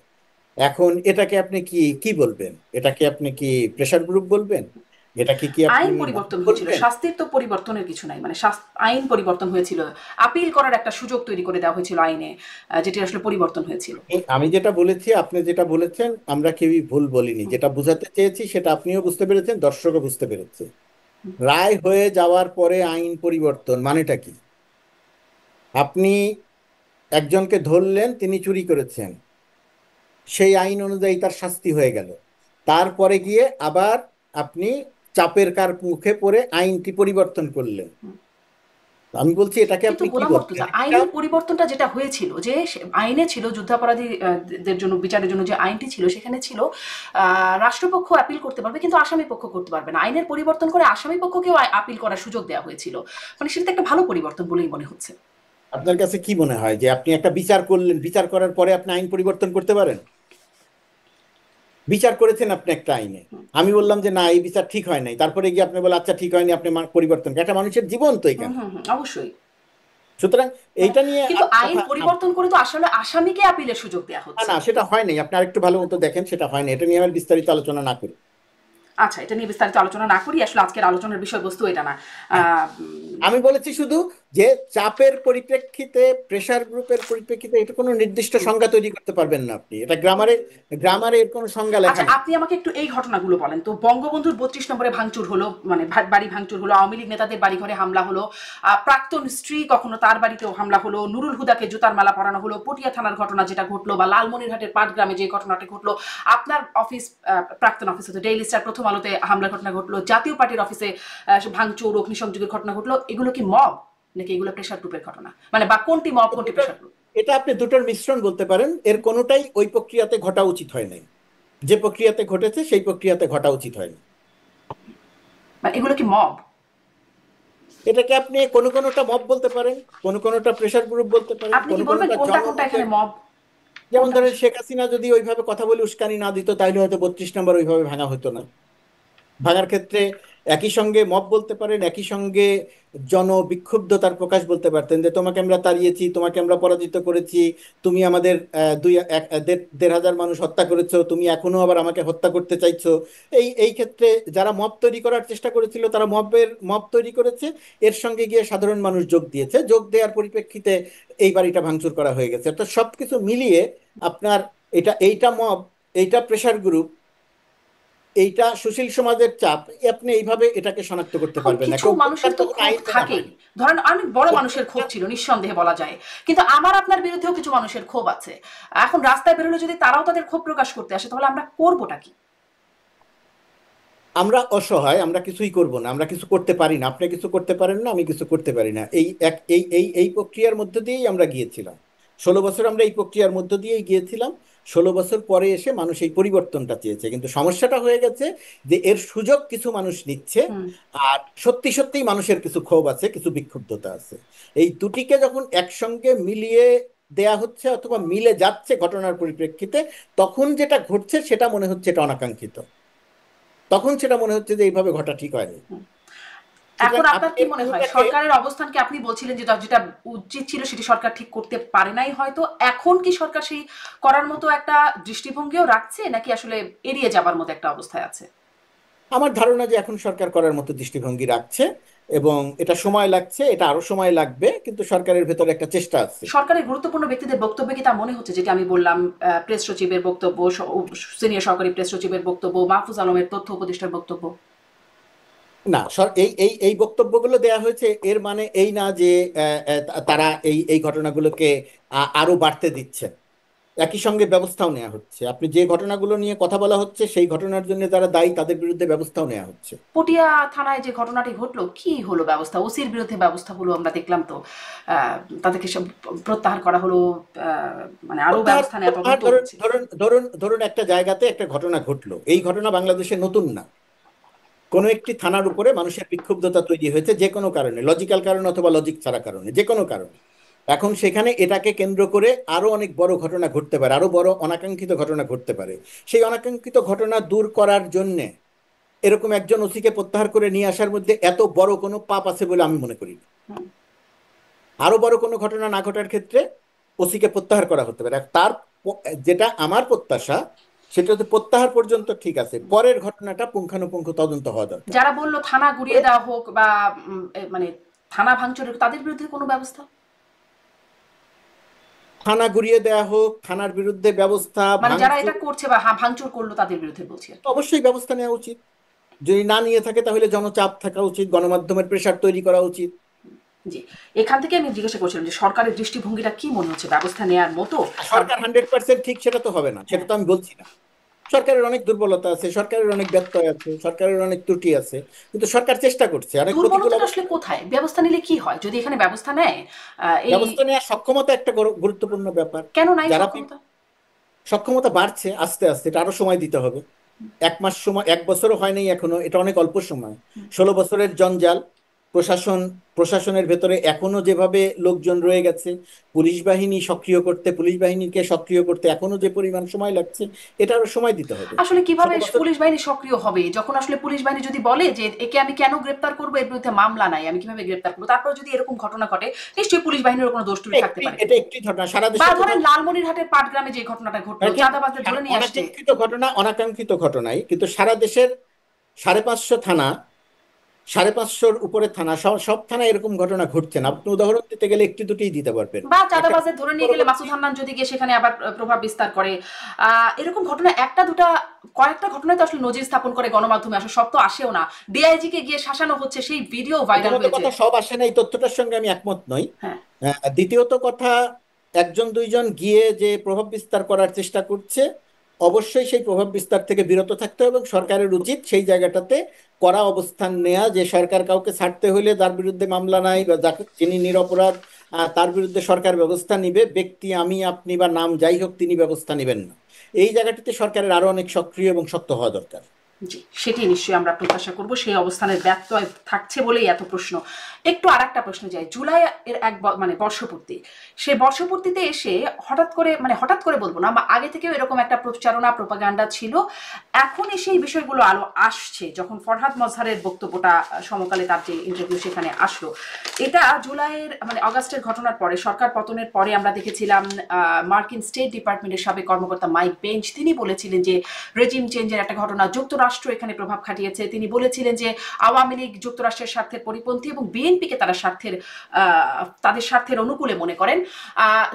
এখন এটাকে আপনি কি কি বলবেন? এটাকে আপনি কি প্রেশার গ্রুপ বলবেন? এটাকে কি আপনি আইন মব পরিবর্তন হয়েছিল, বলবেন? শাস্তির তো পরিবর্তনের কিছু নাই, মানে আইন পরিবর্তন হয়েছিল, আপিল করার একটা সুযোগ তৈরি করে দেওয়া হয়েছিল আইনে, যেটি আসলে পরিবর্তন হয়েছিল। আমি যেটা বলেছি, আপনি যেটা বলেছেন, আমরা কেউই ভুল বলিনি। হুম। যেটা বোঝাতে চেয়েছি সেটা আপনিও বুঝতে পেরেছেন, দর্শকও বুঝতে পেরেছে। রায় হয়ে যাওয়ার পরে আইন পরিবর্তন মানেটা কি? আপনি একজনকে ধরলেন, তিনি চুরি করেছেন, সেই আইন অনুযায়ী তার শাস্তি হয়ে গেল। তারপরে গিয়ে আবার আপনি চাপের কার মুখে পড়ে আইনটি পরিবর্তন করলেন। আমি বলছি এটাকে কিন্তু আপনি কি গোলাম বলবেন? মর্তুজা, এটা আইনের পরিবর্তনটা যেটা হয়েছিল, যে আইনে ছিল যুদ্ধাপরাধী দের জন্য বিচারের জন্য যে আইনটি ছিল, সেখানে ছিল রাষ্ট্রপক্ষ আপিল করতে পারবে কিন্তু আসামি পক্ষ করতে পারবে না। আইনের পরিবর্তন করে আসামি পক্ষকেও আপিল করার সুযোগ দেওয়া হয়েছিল। মানে সেটা তো একটা ভালো পরিবর্তন বলেই মনে হচ্ছে। আপনার কাছে কি মনে হয় যে আপনি একটা বিচার করলেন, বিচার করার পরে আপনি আইন পরিবর্তন করতে পারেন? বিচার করেছেন আপনি একটা আইনে, আমি বললাম যে না, এই বিচার ঠিক হয় নাই, তারপরে গিয়ে আপনি বলেন আচ্ছা ঠিক হয়নি, আপনি পরিবর্তন করেন। একটা মানুষের জীবন তো হুম, এখানে। হুম, হুম, অবশ্যই। সুতরাং মানে এইটা নিয়ে কিন্তু আর আইন কথা পরিবর্তন করে তো আসলে আসামিকে আপিলের সুযোগ দেওয়া না, হচ্ছে। না, সেটা হয় নাই। আপনি আরেকটু ভালো মতো দেখেন, সেটা হয় না। এটা নিয়ে আমি বিস্তারিত আলোচনা না করি। আচ্ছা, এটা নিয়ে বিস্তারিত আলোচনা না করি, আসলে আজকের আলোচনার বিষয়বস্তু এটা না। হ্যাঁ, আহ, আমি বলেছি শুধু যে চাপের পরিপ্রেক্ষিতে, প্রেসার গ্রুপের পরিপ্রেক্ষিতে এটা কোনো নির্দিষ্ট সংজ্ঞা তৈরি করতে পারবেন না আপনি। এটা গ্রামারে, গ্রামারে এর কোনো সংজ্ঞা লেখা আচ্ছা, নেই। আপনি আমাকে একটু এই ঘটনাগুলো বলেন তো। বঙ্গবন্ধুর 32 নম্বরে ভাঙচুর হলো, মানে বাড়ি ভাঙচুর হলো, আওয়ামী লীগ নেতাদের বাড়ি ঘরে হামলা হলো, প্রাক্তন স্ত্রী কখনো তার বাড়িতেও হামলা হলো, নুরুল হুদাকে জুতার মালা পরানো হলো, পটিয়া থানার ঘটনা যেটা ঘটলো, বা লালমনিরহাটের পাটগ্রামে যে ঘটনাটা ঘটলো, আপনার অফিস, প্রাক্তন অফিসে তো ডেইলি স্টার প্রথম আলোতে হামলার ঘটনা ঘটলো, জাতীয় পার্টির অফিসে ভাঙচুর অগ্নিসংযোগের ঘটনা ঘটলো, এগুলো কি মব নাকি এগুলো প্রেশার গ্রুপের ঘটনা? মানে বা কোনটি মব কোনটি দুটোর, প্রেশার গ্রুপ? এটা আপনি দুটোর মিশ্রণ বলতে পারেন। এর কোনোটাই ওই প্রক্রিয়াতে ঘটা উচিত হয় নাই। যে প্রক্রিয়াতে ঘটেছে সেই প্রক্রিয়াতে ঘটা উচিত হয়নি। মানে এগুলো কি মব? এটাকে আপনি কোনো কোনোটা মব বলতে পারেন, কোনো কোনোটা প্রেসার গ্রুপ বলতে পারেন, আপনি কি কোনো বলবেন কোনোটা কোনটা কোনটা জনমতের। এখানে মব, যেমন কোনটা ধরেন প্রেশার? শেখ হাসিনা যদি ওইভাবে কথা বলে উস্কানি না দিত, তাহলে হয়তো 32 নম্বর ওইভাবে ভাঙা হতো না। ভাঙার ক্ষেত্রে একই সঙ্গে মব বলতে পারেন, একই সঙ্গে জনবিক্ষুব্ধতার প্রকাশ বলতে পারতেন, যে তোমাকে আমরা তাড়িয়েছি, তোমাকে আমরা পরাজিত করেছি, তুমি আমাদের দেড় হাজার মানুষ হত্যা করেছো, তুমি এখনো আবার আমাকে হত্যা করতে চাইছো। এই ক্ষেত্রে যারা মব তৈরি করার চেষ্টা করেছিল, তারা মব তৈরি করেছে। এর সঙ্গে গিয়ে সাধারণ মানুষ যোগ দিয়েছে, যোগ দেওয়ার পরিপ্রেক্ষিতে এই বাড়িটা ভাঙচুর করা হয়ে গেছে। তো সবকিছু মিলিয়ে আপনার এইটা মব, এইটা প্রেসার গ্রুপ, এইটা সুশীল সমাজের চাপ, আপনি এইভাবে এটাকে শনাক্ত করতে এখন পারবেন না। কিছু কেউ মানুষের গ্রেপ্তার তো তখন ক্ষোভ আইন করা থাকেই, হয়নি। ধরেন অনেক বড় মানুষের ক্ষোভ গ্রেপ্তার- ছিল নিঃসন্দেহে বলা যায়, কিন্তু আমার আপনার বিরুদ্ধেও কিছু মানুষের ক্ষোভ আছে। এখন রাস্তায় বেরোলে যদি তারাও তাদের ক্ষোভ প্রকাশ করতে আসে, তাহলে আমরা করবোটা কি? আমরা অসহায়, আমরা কিছুই করব না, আমরা কিছু করতে পারি না। আপনি কিছু করতে পারেন না, আমি কিছু করতে পারি না। এই এক এই এই এই প্রক্রিয়ার মধ্য দিয়েই আমরা গিয়েছিলাম। 16 বছর আমরা এই প্রক্রিয়ার মধ্য দিয়েই গিয়েছিলাম। 16 বছর পরে এসে মানুষ এই পরিবর্তনটা চেয়েছে, কিন্তু সমস্যাটা হয়ে গেছে যে এর সুযোগ কিছু মানুষ নিচ্ছে। হুম। আর সত্যি সত্যিই মানুষের কিছু ক্ষোভ আছে, কিছু বিক্ষুব্ধতা আছে। এই দুটিকে যখন একসঙ্গে মিলিয়ে দেয়া হচ্ছে অথবা মিলে যাচ্ছে ঘটনার পরিপ্রেক্ষিতে, তখন যেটা ঘটছে সেটা মনে হচ্ছে এটা অনাকাঙ্ক্ষিত। তখন সেটা মনে হচ্ছে যে এইভাবে ঘটা ঠিক হয়নি। সুতরাং এখন আপনার আপনি কি এই মনে হয় ভূমিকাকে, সরকারের অবস্থানকে, আপনি বলছিলেন যেটা যেটা উচিত ছিল সেটি সরকার ঠিক করতে পারে নাই হয়তো, এখন কি সরকার সেই করার মতো একটা দৃষ্টিভঙ্গিও রাখছে, নাকি আসলে এড়িয়ে যাবার মতো একটা অবস্থায় আছে? আমার ধারণা যে এখন সরকার করার মতো দৃষ্টিভঙ্গি রাখছে, এবং এটা সময় লাগছে, এটা আরো সময় লাগবে, কিন্তু সরকারের ভেতরে একটা চেষ্টা আছে। সরকারের গুরুত্বপূর্ণ ব্যক্তিদের বক্তব্যে কি তা মনে হচ্ছে, যেটা আমি বললাম, প্রেস সচিবের বক্তব্য, সিনিয়র সহকারী প্রেস সচিবের বক্তব্য, মাহফুজ আলমের তথ্য উপদেষ্টার বক্তব্য? না, এই এই এই বক্তব্যগুলো দেয়া হয়েছে, এর মানে এই না যে তারা এই এই ঘটনাগুলোকে আরো বাড়তে দিচ্ছে। একই সঙ্গে ব্যবস্থাও নেওয়া হচ্ছে। আপনি যে ঘটনাগুলো নিয়ে কথা বলা হচ্ছে সেই ঘটনার জন্য যারা দায়ী তাদের বিরুদ্ধে ব্যবস্থাও নেওয়া হচ্ছে। পটিয়া থানায় যে ঘটনাটি ঘটলো, কি হলো ব্যবস্থা? ওসির বিরুদ্ধে ব্যবস্থা হলো, আমরা দেখলাম তো। তাদেরকে সব প্রত্যাহার করা হলো, মানে আরো প্রত্যাহার ব্যবস্থা নেওয়া, প্রত্যাহার তদন্ত ধরুন হচ্ছে। ধরুন ধরুন ধরুন একটা জায়গাতে একটা ঘটনা ঘটলো, এই ঘটনা বাংলাদেশে নতুন না। কোনো একটি থানার উপরে মানুষের বিক্ষুব্ধতা তৈরি হয়েছে যে কোনো কারণে, লজিক্যাল কারণে অথবা লজিক ছাড়া কারণে, যে কোনো কারণে। এখন সেখানে এটাকে কেন্দ্র করে আরো অনেক বড় ঘটনা ঘটতে পারে, আরো বড় অনাকাঙ্ক্ষিত ঘটনা ঘটতে পারে। সেই অনাকাঙ্ক্ষিত ঘটনা দূর করার জন্য এরকম একজন ওসিকে প্রত্যাহার করে নিয়ে আসার মধ্যে এত বড় কোনো পাপ আছে বলে আমি মনে করি না। হুম। আরো বড় কোনো ঘটনা না ঘটার ক্ষেত্রে ওসিকে প্রত্যাহার করা হতে পারে। আর তার যেটা আমার প্রত্যাশা, সেটা হচ্ছে প্রত্যাহার পর্যন্ত ঠিক আছে, পরের ঘটনাটা পুঙ্খানুপুঙ্খ তদন্ত হওয়া দরকার। যারা বললো থানা গুড়িয়ে দেওয়া হোক বা মানে থানা ভাঙচুরের, তাদের বিরুদ্ধে কোনো ব্যবস্থা? থানা গুড়িয়ে দেওয়া হোক, থানার বিরুদ্ধে ব্যবস্থা, মানে যারা ভাঙচুর, এটা করছে বা ভাঙচুর করলো তাদের বিরুদ্ধে বলছি আর কি। অবশ্যই ব্যবস্থা নেওয়া উচিত। যদি না নিয়ে থাকে তাহলে জনচাপ থাকা উচিত, গণমাধ্যমের প্রেসার তৈরি করা উচিত। জি। এখান থেকে আমি জিজ্ঞাসা করছিলাম যে সরকারের দৃষ্টিভঙ্গিটা কি মনে হচ্ছে, ব্যবস্থা নেওয়ার মতো? আর সরকার 100% ঠিক সেটা তো হবে না, সেটা হ্যাঁ। তো আমি বলছি না। সরকারের অনেক দুর্বলতা আছে, সরকারের অনেক ব্যত্যয় আছে, সরকারের অনেক ত্রুটি আছে, কিন্তু সরকার চেষ্টা করছে। অনেক প্রতিকূল দুর্বলতাটা আসলে অবস্থা, কোথায়? ব্যবস্থা নিলে কি হয় যদি এখানে ব্যবস্থা নেয়? এই ব্যবস্থা নেওয়ার সক্ষমতা একটা গুরুত্বপূর্ণ ব্যাপার। কেন নাই যারা সক্ষমতা? সক্ষমতা বাড়ছে আস্তে আস্তে, এটা আরো সময় দিতে হবে। 1 মাস সময়, 1 বছরও হয়নি এখনো, এটা অনেক অল্প সময়। 16 বছরের জঞ্জাল, প্রশাসন, প্রশাসনের ভেতরে এখনো যেভাবে লোকজন রয়ে গেছে, পুলিশ বাহিনীকে সক্রিয় করতে এখনো যে পরিমাণ সময় লাগছে, এটা আরো সময় দিতে হবে। আসলে কিভাবে 16 বছর। পুলিশ বাহিনী সক্রিয় হবে যখন আসলে পুলিশ বাহিনী যদি বলে যে একে আমি কেন গ্রেপ্তার করবো, এর বিরুদ্ধে মামলা নাই, আমি কিভাবে গ্রেপ্তার করবো? তারপর যদি এরকম ঘটনা ঘটে, নিশ্চয়ই পুলিশ বাহিনীর কোনো দোষ ত্রুটি থাকতে পারে। এটা একটি ঘটনা, সারা বা দেশে ধরেন কোথাও লালমনিরহাটের পাটগ্রামে যে ঘটনাটা ঘটলো, দেখেন, চাঁদাবাজদের ধরে নিয়ে আসছে। অনাকাঙ্ক্ষিত ঘটনা, অনাকাঙ্ক্ষিত ঘটনাই, কিন্তু সারা দেশের 550 থানা, 550-র উপরে থানা, সব সব থানায় এরকম ঘটনা ঘটছে না। আপনি উদাহরণ দিতে গেলে একটি দুটিই দিতে পারবেন। বা একটা চাঁদাবাজদের ধরে নিয়ে গেলে পরবর্তী, মাসুদ হান্নান যদি গিয়ে সেখানে আবার প্রভাব বিস্তার করে, এরকম ঘটনা একটা দুটা, কয়েকটা ঘটনায় তো আসলে নজির স্থাপন করে গণমাধ্যমে আসে, সব তো আসেও না। ডিআইজি কে গিয়ে শাসানো হচ্ছে, সেই ভিডিও ভাইরাল প্রথমত হয়েছে। কথা, সব আসে না, এই তথ্যটার সঙ্গে আমি একমত নই। হ্যাঁ। দ্বিতীয়ত কথা, একজন দুইজন গিয়ে যে প্রভাব বিস্তার করার চেষ্টা করছে, অবশ্যই সেই প্রভাব বিস্তার থেকে বিরত থাকতে হবে এবং সরকারের উচিত সেই জায়গাটাতে কড়া অবস্থান নেওয়া, যে সরকার কাউকে ছাড়তে হলে যার বিরুদ্ধে মামলা নাই বা যিনি নিরপরাধ, তার বিরুদ্ধে সরকার ব্যবস্থা নিবে। ব্যক্তি আমি আপনি বা নাম যাই হোক, তিনি ব্যবস্থা নেবেন না। এই জায়গাটিতে সরকারের আরো অনেক সক্রিয় এবং শক্ত হওয়া দরকার। জি, সেটি নিশ্চয়ই আমরা প্রত্যাশা করব। সেই অবস্থানের ব্যত্যয় থাকছে বলেই এত প্রশ্ন। একটু আরেকটা প্রশ্ন যাই, জুলাই এর মানে বর্ষপূর্তি, সেই বর্ষপূর্তিতে এসে হঠাৎ করে, মানে হঠাৎ করে বলবো না, বা আগে থেকেও এরকম একটা প্রচারণা প্রোপাগান্ডা ছিল, এখন এসে এই বিষয়গুলো আলো আসছে যখন ফরহাদ মজহারের বক্তব্যটা সমকালে তার যে ইন্টারভিউ সেখানে আসলো। এটা জুলাইয়ের মানে অগাস্টের ঘটনার পরে, সরকার পতনের পরে আমরা দেখেছিলাম মার্কিন স্টেট ডিপার্টমেন্টের সাবেক কর্মকর্তা মাইক বেঞ্চ, তিনি বলেছিলেন যে রেজিম চেঞ্জের একটা ঘটনা, যুক্তরাষ্ট্র এখানে প্রভাব খাটিয়েছে। তিনি বলেছিলেন যে আওয়ামী লীগ যুক্তরাষ্ট্রের স্বার্থের পরিপন্থী এবং বিএনপিকে তারা তাদের স্বার্থের অনুকূলে মনে করেন।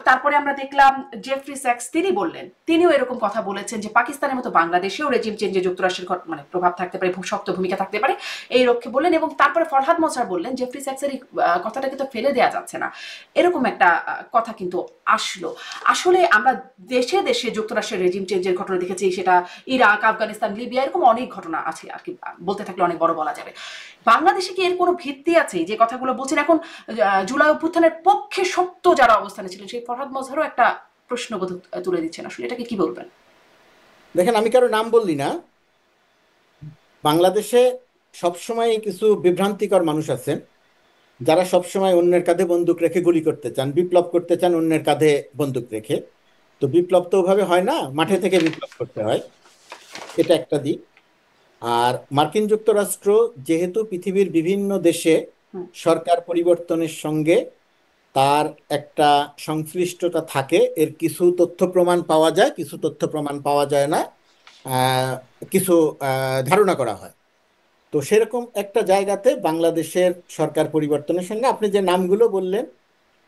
তারপরে আমরা দেখলাম জেফ্রি স্যাক্স, তিনি বললেন, তিনিও এরকম কথা বলেছেন যে পাকিস্তানের মতো বাংলাদেশেও রেজিম চেঞ্জে যুক্তরাষ্ট্রের মানে প্রভাব থাকতে পারে, খুব শক্ত ভূমিকা থাকতে পারে, এই লক্ষ্যে বললেন। এবং তারপরে ফরহাদ মজহার বললেন জেফ্রি স্যাক্সের এই কথাটা কিন্তু ফেলে দেওয়া যাচ্ছে না, এরকম একটা কথা কিন্তু আসলো। আসলে আমরা দেশে দেশে যুক্তরাষ্ট্রের রেজিম চেঞ্জের ঘটনা দেখেছি, সেটা ইরাক, আফগানিস্তান, লিবিয়া, এরকম অনেক ঘটনা আছে আর কি, বলতে থাকলে অনেক বড় বলা যাবে। বাংলাদেশে কি এর কোনো ভিত্তি আছে? যে কথাগুলো বলছেন এখন জুলাই অভ্যুত্থানের পক্ষে শক্ত যারা অবস্থানে ছিলেন, সেই ফরহাদ মজহারও একটা প্রশ্নবোধ তুলে দিচ্ছেন, আসলে এটাকে কি বলবেন? দেখেন, আমি কারো নাম বললি না, বাংলাদেশে সবসময় কিছু বিভ্রান্তিকর মানুষ আছেন যারা সবসময় অন্যের কাঁধে বন্দুক রেখে গুলি করতে চান, বিপ্লব করতে চান অন্যের কাঁধে বন্দুক রেখে। তো বিপ্লব তো ওভাবে হয় না, মাঠে থেকে বিপ্লব করতে হয়, এটা একটা দিক। আর মার্কিন যুক্তরাষ্ট্র যেহেতু পৃথিবীর বিভিন্ন দেশে হুম। সরকার পরিবর্তনের সঙ্গে তার একটা সংশ্লিষ্টতা থাকে, এর কিছু তথ্য প্রমাণ পাওয়া যায়, কিছু তথ্য প্রমাণ পাওয়া যায় না, আহ, কিছু ধারণা করা হয়। তো সেরকম একটা জায়গাতে বাংলাদেশের সরকার পরিবর্তনের সঙ্গে আপনি যে নামগুলো বললেন,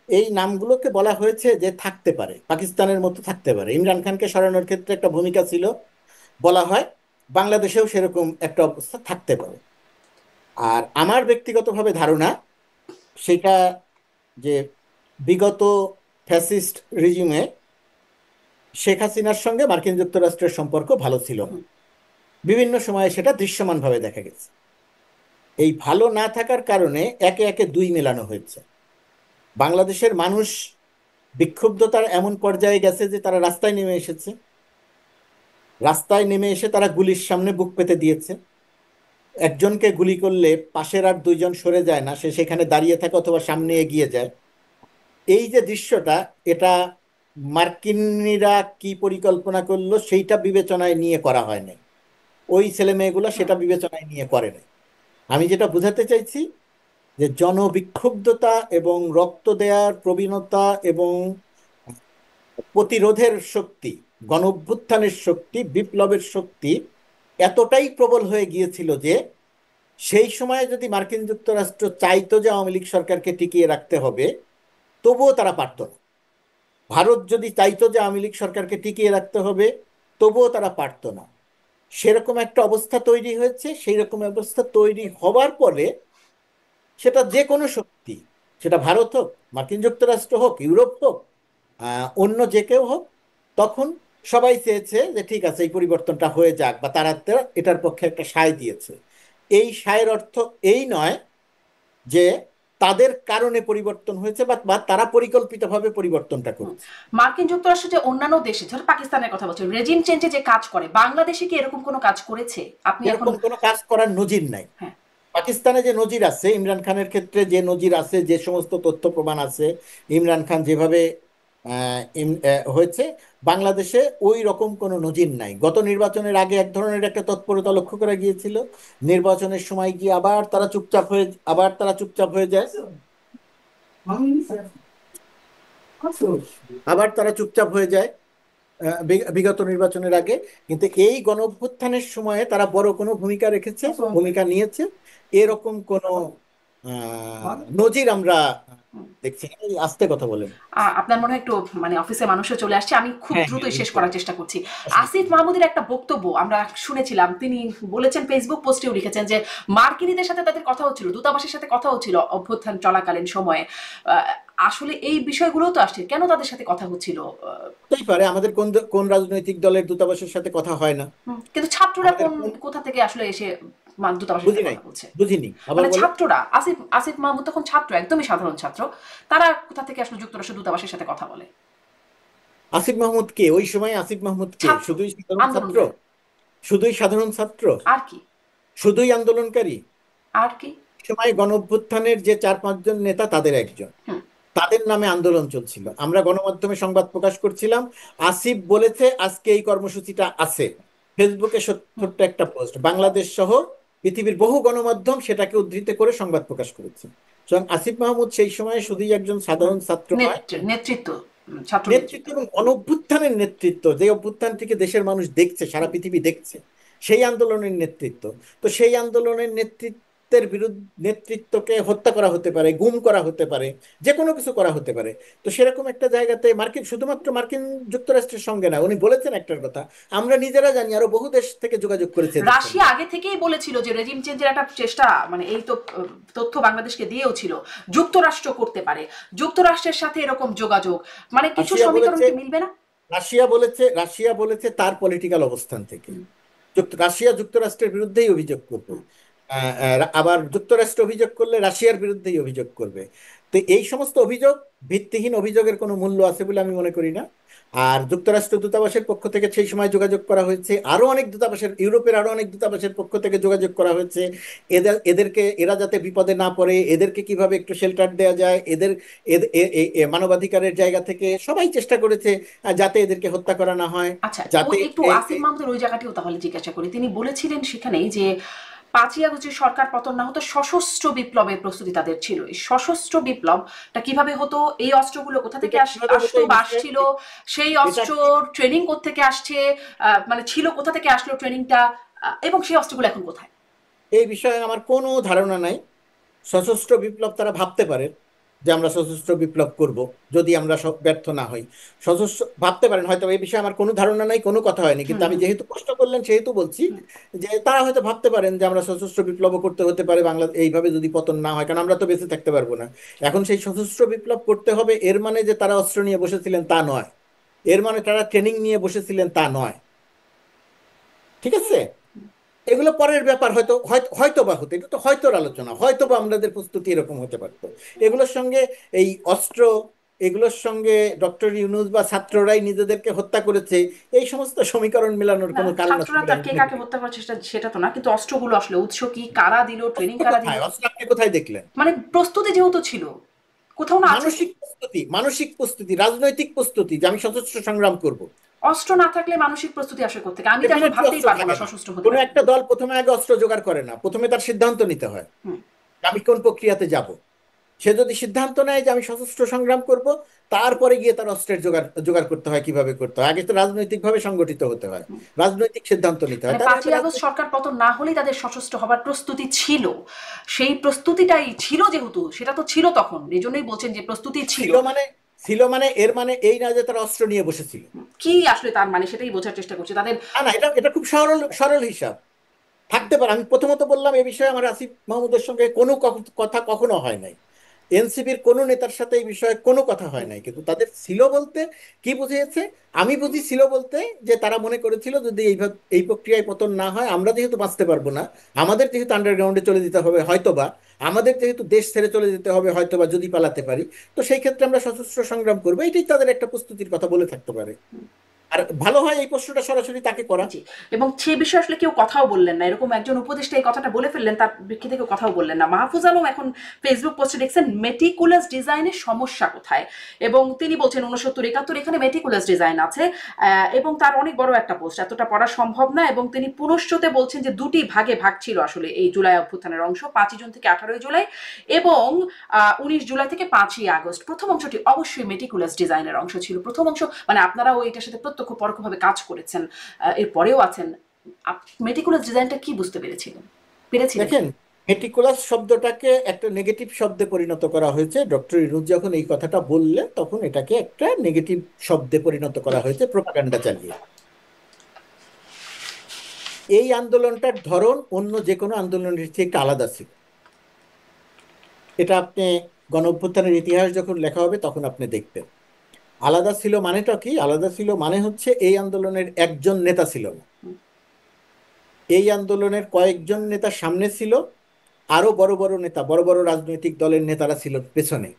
এই নামগুলোকে বলা হয়েছে যে থাকতে পারে, পাকিস্তানের মতো থাকতে পারে। ইমরান খানকে সরানোর ক্ষেত্রে একটা ভূমিকা ছিল, বলা হয় বাংলাদেশেও সেরকম একটা অবস্থা থাকতে পারে। আর আমার ব্যক্তিগতভাবে ধারণা সেটা যে বিগত ফ্যাসিস্ট রিজিমে শেখ হাসিনার সঙ্গে মার্কিন যুক্তরাষ্ট্রের সম্পর্ক ভালো ছিল না। হুম, বিভিন্ন সময়ে সেটা দৃশ্যমানভাবে দেখা গেছে। এই ভালো না থাকার কারণে একে একে দুই মেলানো হয়েছে। বাংলাদেশের মানুষ বিক্ষুব্ধতার এমন পর্যায়ে গেছে যে তারা রাস্তায় নেমে এসেছে। রাস্তায় নেমে এসে তারা গুলির সামনে বুক পেতে দিয়েছে। একজনকে গুলি করলে পাশের আর দুইজন সরে যায় না, সে সেখানে দাঁড়িয়ে থাকে অথবা সামনে এগিয়ে যায়। এই যে দৃশ্যটা, এটা মার্কিনিরা কি পরিকল্পনা করলো সেইটা বিবেচনায় নিয়ে করা হয় নাই। ওই ছেলে মেয়েগুলো হুম। সেটা বিবেচনায় নিয়ে করে নাই। আমি যেটা বোঝাতে চাইছি যে জনবিক্ষুব্ধতা এবং রক্ত দেওয়ার প্রবণতা এবং প্রতিরোধের শক্তি, গণ অভ্যুত্থানের শক্তি, বিপ্লবের শক্তি এতটাই প্রবল হয়ে গিয়েছিল যে সেই সময়ে যদি মার্কিন যুক্তরাষ্ট্র চাইতো যে আওয়ামী লীগ সরকারকে টিকিয়ে রাখতে হবে, তবুও তারা পারত না। ভারত যদি চাইতো যে আওয়ামী লীগ সরকারকে টিকিয়ে রাখতে হবে, তবুও তারা পারত না। সেরকম একটা অবস্থা তৈরি হয়েছে। সেই রকম অবস্থা তৈরি হবার পরে সেটা যে কোনো শক্তি, সেটা ভারত হোক, মার্কিন যুক্তরাষ্ট্র হোক, ইউরোপ হোক, অন্য যে কেউ হোক, তখন সবাই চেয়েছে যে ঠিক আছে এই পরিবর্তনটা হয়ে যাক, বা তারা এটার পক্ষে একটা সায় দিয়েছে। এই সায়ের অর্থ এই নয় যে তাদের কারণে পরিবর্তন হয়েছে বা বা তারা পরিকল্পিতভাবে পরিবর্তনটা হুম। করেছে। মার্কিন যুক্তরাষ্ট্র যে অন্যান্য দেশে, ধর পাকিস্তানের কথা বলছি, রেজিম চেঞ্জে যে কাজ করে, বাংলাদেশে কি এরকম কোনো কাজ করেছে আপনি এখন? এরকম কোনো কাজ করার নজির নাই। হ্যাঁ। পাকিস্তানে যে নজির আছে, ইমরান খানের ক্ষেত্রে যে নজির আছে, যে সমস্ত তথ্য প্রমাণ আছে, ইমরান খান যেভাবে হয়েছে, বাংলাদেশে ওই রকম কোনো নজির নাই। গত নির্বাচনের আগে এক ধরনের একটা তৎপরতা লক্ষ্য করা গিয়েছিল। নির্বাচনের সময় গিয়ে আবার তারা চুপচাপ হয়ে যায়। আবার তারা চুপচাপ হয়ে যায় বিগত নির্বাচনের আগে। কিন্তু এই গণ অভ্যুত্থানের সময়ে তারা বড় কোনো ভূমিকা নিয়েছে, এরকম কোনো নজির আমরা দেখছি না। এই আস্তে কথা বলেন। আপনার মনে হয় একটু মানে অফিসে মানুষও চলে আসছে, আমি খুব হ্যাঁ, হ্যাঁ, দ্রুতই শেষ নিশ্চয়ই। করার চেষ্টা করছি। আসিফ অসুবিধা নেই। মাহমুদের একটা বক্তব্য আমরা শুনেছিলাম, তিনি বলেছেন, ফেসবুক পোস্টেও লিখেছেন যে মার্কিনীদের সাথে তাদের কথা হচ্ছিল, দূতাবাসের সাথে কথা হচ্ছিল অভ্যুত্থান চলাকালীন সময়ে। আসলে এই বিষয়গুলো তো আসছে, কেন তাদের সাথে কথা হচ্ছিল? হতেই পারে আমাদের কোন কোন রাজনৈতিক দলের দূতাবাসের সাথে কথা হয় না। কিন্তু ছাত্ররা আমাদের কোন, কোথা থেকে আসলে এসে দূতাবাসের বুঝি সাথে নাই, কথা বলছে? বুঝিনি, আবার মানে বলেন। ছাত্ররা, আসিফ আসিফ মাহমুদ তখন ছাত্র, একদমই সাধারণ ছাত্র, তারা কোথা থেকে আসলে যুক্তরাষ্ট্র দূতাবাসের সাথে কথা বলে? আসিফ মাহমুদ কে? ওই সময় আসিফ মাহমুদ কে? ছাত্র, শুধুই সাধারণ ছাত্র? আন্দোলনকারী। শুধুই সাধারণ ছাত্র? আর কি? শুধুই আন্দোলনকারী? আর কি? সময় গণ অভ্যুত্থানের যে 4-5 জন নেতা তাদের একজন। হুম। তাদের নামে আন্দোলন চলছিল, আমরা গণমাধ্যমে সংবাদ প্রকাশ করছিলাম। আসিফ বলেছে আজকে এই কর্মসূচিটা আছে। ফেসবুকে হুম। ছোট্ট একটা পোস্ট, বাংলাদেশ সহ পৃথিবীর বহু গণমাধ্যম সেটাকে উদ্ধৃত করে সংবাদ প্রকাশ করেছে। সুতরাং আসিফ মাহমুদ সেই সময় শুধুই একজন সাধারণ ছাত্র নয়, নেতৃত্ব, ছাত্র নেতৃত্ব নেতৃত্ব। এবং গণঅভ্যুত্থানের নেতৃত্ব, যে অভ্যুত্থানটিকে দেশের মানুষ দেখছে, সারা পৃথিবী দেখছে, সেই আন্দোলনের নেতৃত্ব। তো সেই আন্দোলনের নেতৃত্বকে হত্যা করা হতে পারে, গুম করা হতে পারে, যে কোনো কিছু করা হতে পারে। তো সেরকম একটা জায়গাতে শুধুমাত্র মার্কিন যুক্তরাষ্ট্রের সঙ্গে না, উনি বলেছেন একটার কথা, আমরা নিজেরা জানি, আরো বহু দেশ থেকে যোগাযোগ করেছে এদের সঙ্গে। রাশিয়া আগে থেকেই বলেছিল যে রেজিম চেঞ্জের একটা চেষ্টা, মানে এই তো তথ্য বাংলাদেশকে দিয়েও ছিল, যুক্তরাষ্ট্র করতে পারে। যুক্তরাষ্ট্রের সাথে এরকম যোগাযোগ, মানে কিছু রাশিয়া সমীকরণ বলেছে কি মিলবে না? রাশিয়া বলেছে তার পলিটিক্যাল অবস্থান থেকে হুম, রাশিয়া যুক্তরাষ্ট্রের বিরুদ্ধেই অভিযোগ করবে। হুম। আবার যুক্তরাষ্ট্র অভিযোগ করলে রাশিয়ার বিরুদ্ধেই অভিযোগ করবে। তো এই সমস্ত অভিযোগ ভিত্তিহীন, অভিযোগের কোনো মূল্য আছে বলে আমি মনে করি না। আর যুক্তরাষ্ট্র দূতাবাসের পক্ষ থেকে সেই সময় যোগাযোগ করা হয়েছে, আরো অনেক দূতাবাসের, ইউরোপের আরো অনেক দূতাবাসের পক্ষ থেকে যোগাযোগ করা হয়েছে। এরা যাতে বিপদে না পড়ে, এদেরকে কিভাবে একটু শেল্টার দেওয়া যায়, এদের মানবাধিকারের জায়গা থেকে সবাই চেষ্টা করেছে যাতে এদেরকে হত্যা করা না হয়, আচ্ছা, ও যাতে একটু আসিফ মাহমুদের ওই জায়গাটিও তাহলে জিজ্ঞাসা করি। তিনি বলেছিলেন সেখানেই যে 5ই আগস্ট সরকার পতন না হতো, সশস্ত্র বিপ্লবের প্রস্তুতি তাদের ছিল। এই সশস্ত্র বিপ্লবটা কিভাবে হতো, এই অস্ত্রগুলো কোথা থেকে এটা কিভাবে হতো আসতো এই বা বিষয়ে আসছিল, সেই এটা অস্ত্র ট্রেনিং কোত্থেকে আসছে, মানে ছিল কোথা থেকে আসলো ট্রেনিংটা, এবং সেই অস্ত্রগুলো এখন কোথায়? এই বিষয়ে আমার কোনো ধারণা নাই। সশস্ত্র বিপ্লব তারা ভাবতে পারে, যে আমরা সশস্ত্র বিপ্লব করব যদি আমরা সব ব্যর্থ না হই। সশস্ত্র ভাবতে পারেন, হয়তো এই বিষয়ে আমার কোনো ধারণা নাই, কোনো কথা হয়নি, হুম কিন্তু আমি হুম যেহেতু প্রশ্ন করলেন সেহেতু বলছি হুম। যে তারা হয়তো ভাবতে পারেন যে আমরা সশস্ত্র বিপ্লব করতে হতে পারে বাংলা, এইভাবে যদি পতন না হয়, কারণ আমরা তো বেঁচে থাকতে পারবো না। এখন সেই সশস্ত্র বিপ্লব করতে হবে এর মানে যে তারা অস্ত্র নিয়ে বসেছিলেন তা নয়, এর মানে তারা ট্রেনিং নিয়ে বসেছিলেন তা নয়। ঠিক আছে? এগুলো পরের ব্যাপার, হয়তো হয়তো হয়তো বা হতো, এটা তো হয়তোর আলোচনা, হয়তো বা আমাদের প্রস্তুতি এরকম হতে পারতো। এগুলোর সঙ্গে এই অস্ত্র, এগুলোর সঙ্গে ডক্টর ইউনূস বা ছাত্ররাই নিজেদেরকে হত্যা করেছে, এই সমস্ত সমীকরণ মেলানোর না, কোনো কারণ আছে ছাত্ররা বলে তার আমি কে মনে কাকে করি না। হত্যা করেছে সেটা সেটা তো না, কিন্তু অস্ত্রগুলো আসলে উৎস কি, কারা দিল, ট্রেনিং অস্ত্র কারা দিল? কোথায়? অস্ত্র আপনি কোথায় দেখলেন? মানে প্রস্তুতি যেহেতু ছিল, কোথাও না আছে। মানসিক প্রস্তুতি, মানসিক প্রস্তুতি, রাজনৈতিক প্রস্তুতি যে আমি সশস্ত্র সংগ্রাম করব। অস্ত্র না থাকলে মানসিক প্রস্তুতি আসে কোত্থেকে? আমি তো এখন ডেফিনেটলি ভাবতেই অস্ত্র পারবো না থাকে না। সশস্ত্র হতে কোনো পারবো। একটা দল প্রথমে আগে অস্ত্র জোগাড় করে না, প্রথমে তার সিদ্ধান্ত নিতে হয় হুম। আমি কোন প্রক্রিয়াতে যাব। সে যদি সিদ্ধান্ত নেয় যে আমি সশস্ত্র সংগ্রাম করব, তারপরে গিয়ে তার অস্ত্রের জোগাড় জোগাড় করতে হয়, কিভাবে করতে হয়। আগে তো রাজনৈতিকভাবে সংগঠিত হতে হয়, হুম। রাজনৈতিক সিদ্ধান্ত নিতে হয়, মানে তাদের হাতে 5ই আগস্ট রাজনৈতিক। সরকার পতন না হলেই তাদের সশস্ত্র হবার প্রস্তুতি ছিল। সেই প্রস্তুতিটাই ছিল, যেহেতু সেটা তো ছিল তখন, এই জন্যই বলছেন যে প্রস্তুতি ছিল। ছিল মানে, ছিল মানে এর মানে এই না যে তারা অস্ত্র নিয়ে বসেছিল। কি আসলে তার মানে সেটাই বোঝার চেষ্টা করছি তাদের। না না, এটা এটা খুব সরল সরল হিসাব। থাকতে পারে, আমি প্রথমত বললাম এ বিষয়ে আমার আসিফ মাহমুদের সঙ্গে কোনো কথা কখনো হয় নাই, এনসিপির কোনো নেতার সাথে এই বিষয়ে কোনো কথা হয় নাই, কিন্তু তাদের ছিল বলতে কি বুঝিয়েছে? আমি বুঝি ছিল বলতে যে তারা মনে করেছিল যদি এইভাবে এই প্রক্রিয়ায় পতন না হয়, আমরা যেহেতু বাঁচতে পারবো না, আমাদের যেহেতু আন্ডারগ্রাউন্ডে চলে যেতে হবে হয়তোবা, আমাদের যেহেতু দেশ ছেড়ে চলে যেতে হবে হয়তোবা যদি পালাতে পারি, তো সেই ক্ষেত্রে আমরা সশস্ত্র সংগ্রাম করবো, এটাই তাদের একটা প্রস্তুতির কথা বলে থাকতে পারে। আর ভালো হয় এই প্রশ্নটা সরাসরি তাকে করা। জি। এবং সে বিষয়ে আসলে কেউ কথাও বললেন না, এরকম একজন উপদেষ্টা এই কথাটা বলে ফেললেন, তার প্রেক্ষিতে কেউ কথাও বললেন না। মাহফুজ আলম এখন ফেসবুক পোস্টে দেখছেন মেটিকুলাস ডিজাইনের সমস্যা কোথায়, এবং তিনি বলছেন 69 71 এখানে মেটিকুলাস ডিজাইন আছে। এবং তার অনেক বড় একটা পোস্ট, এতটা পড়া সম্ভব না, এবং তিনি পুনশ্চতে বলছেন যে দুটি ভাগে ভাগ ছিল আসলে এই জুলাই অভ্যুত্থানের অংশ, 5ই জুন থেকে 18ই জুলাই, এবং 19 জুলাই থেকে 5ই আগস্ট। প্রথম অংশটি অবশ্যই মেটিকুলাস ডিজাইনের অংশ ছিল। প্রথম অংশ মানে আপনারাও এটার সাথে প্রত্যক্ষ পরোক্ষভাবে কাজ করেছেন, এর পরেও আছেন। মেটিকুলাস ডিজাইনটা কি বুঝতে পেরেছিলেন, পেরেছিলেন? দেখেন, মেটিকুলাস শব্দটাকে একটা নেগেটিভ শব্দে পরিণত করা হয়েছে। ডক্টর ইনুজ যখন এই কথাটা বললেন তখন এটাকে একটা নেগেটিভ শব্দে পরিণত করা হয়েছে প্রপাগান্ডা চালিয়ে। এই আন্দোলনটার ধরন অন্য যে কোনো আন্দোলনের থেকে একটু আলাদা ছিল। এটা আপনি গণ অভ্যুত্থানের ইতিহাস যখন লেখা হবে তখন আপনি দেখবেন। আলাদা ছিল মানেটা কি? আলাদা ছিল মানে হচ্ছে এই আন্দোলনের একজন নেতা ছিল না, এই আন্দোলনের কয়েকজন নেতা সামনে ছিল, আরো বড় বড় নেতা, বড় বড় রাজনৈতিক দলের নেতারা ছিল পেছনে।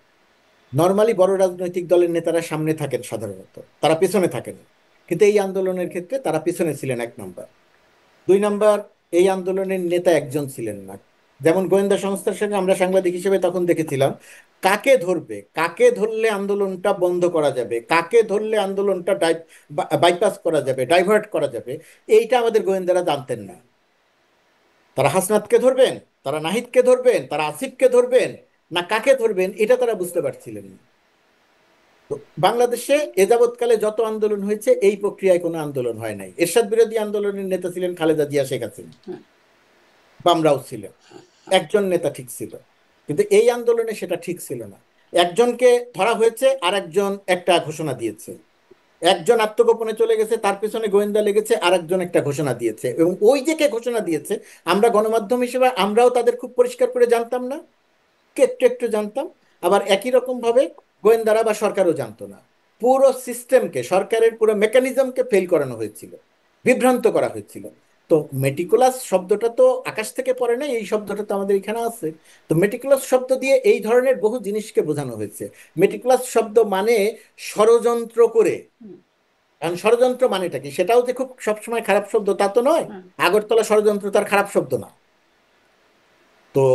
নর্মালি বড় রাজনৈতিক দলের নেতারা সামনে থাকেন সাধারণত, তারা পেছনে থাকেন, কিন্তু এই আন্দোলনের ক্ষেত্রে তারা পেছনে ছিলেন, 1 নম্বর। 2 নম্বর, এই আন্দোলনের নেতা একজন ছিলেন না। যেমন গোয়েন্দা সংস্থার সঙ্গে আমরা সাংবাদিক হিসেবে তখন দেখেছিলাম, কাকে ধরবে, কাকে ধরলে আন্দোলনটা বন্ধ করা যাবে, কাকে ধরলে আন্দোলনটা বাইপাস করা যাবে, ডাইভার্ট করা যাবে, এইটা আমাদের গোয়েন্দারা জানতেন না। তারা হাসনাতকে ধরবেন, তারা নাহিদকে ধরবেন, তারা আসিফকে ধরবেন, না কাকে ধরবেন এটা তারা বুঝতে পারছিলেন না। তো বাংলাদেশে এ যাবৎকালে যত আন্দোলন হয়েছে এই প্রক্রিয়ায় কোনো আন্দোলন হয় নাই। এরশাদ বিরোধী আন্দোলনের নেতা ছিলেন খালেদা জিয়া, শেখ হাসিনা, বামরাও ছিল, একজন নেতা ঠিক ছিল। কিন্তু এই আন্দোলনে সেটা ঠিক ছিল না। একজনকে ধরা হয়েছে আর একজন একটা ঘোষণা দিয়েছে, একজন আত্মগোপনে চলে গেছে, তার পেছনে গোয়েন্দা লেগেছে, আর একজন একটা ঘোষণা দিয়েছে, এবং ওই যে কে ঘোষণা দিয়েছে আমরা গণমাধ্যম হিসেবে আমরাও তাদের খুব পরিষ্কার করে জানতাম না, কে একটু একটু জানতাম। আবার একই রকম ভাবে গোয়েন্দারা বা সরকারও জানতো না। পুরো সিস্টেমকে, সরকারের পুরো মেকানিজমকে ফেল করানো হয়েছিল, বিভ্রান্ত করা হয়েছিল। তো মেটিকুলাস শব্দটা তো আকাশ থেকে পড়ে না, এই শব্দটা তো আমাদের এখানে আছে। তো মেটিকুলাস শব্দ দিয়ে এই ধরনের বহু জিনিসকে বোঝানো হয়েছে। মেটিকুলাস শব্দ মানে ষড়যন্ত্র করে। কারণ ষড়যন্ত্র মানেটা কি, সেটাও যে খুব সবসময় খারাপ শব্দ তা তো নয়। আগরতলা ষড়যন্ত্র তার খারাপ শব্দ না। তো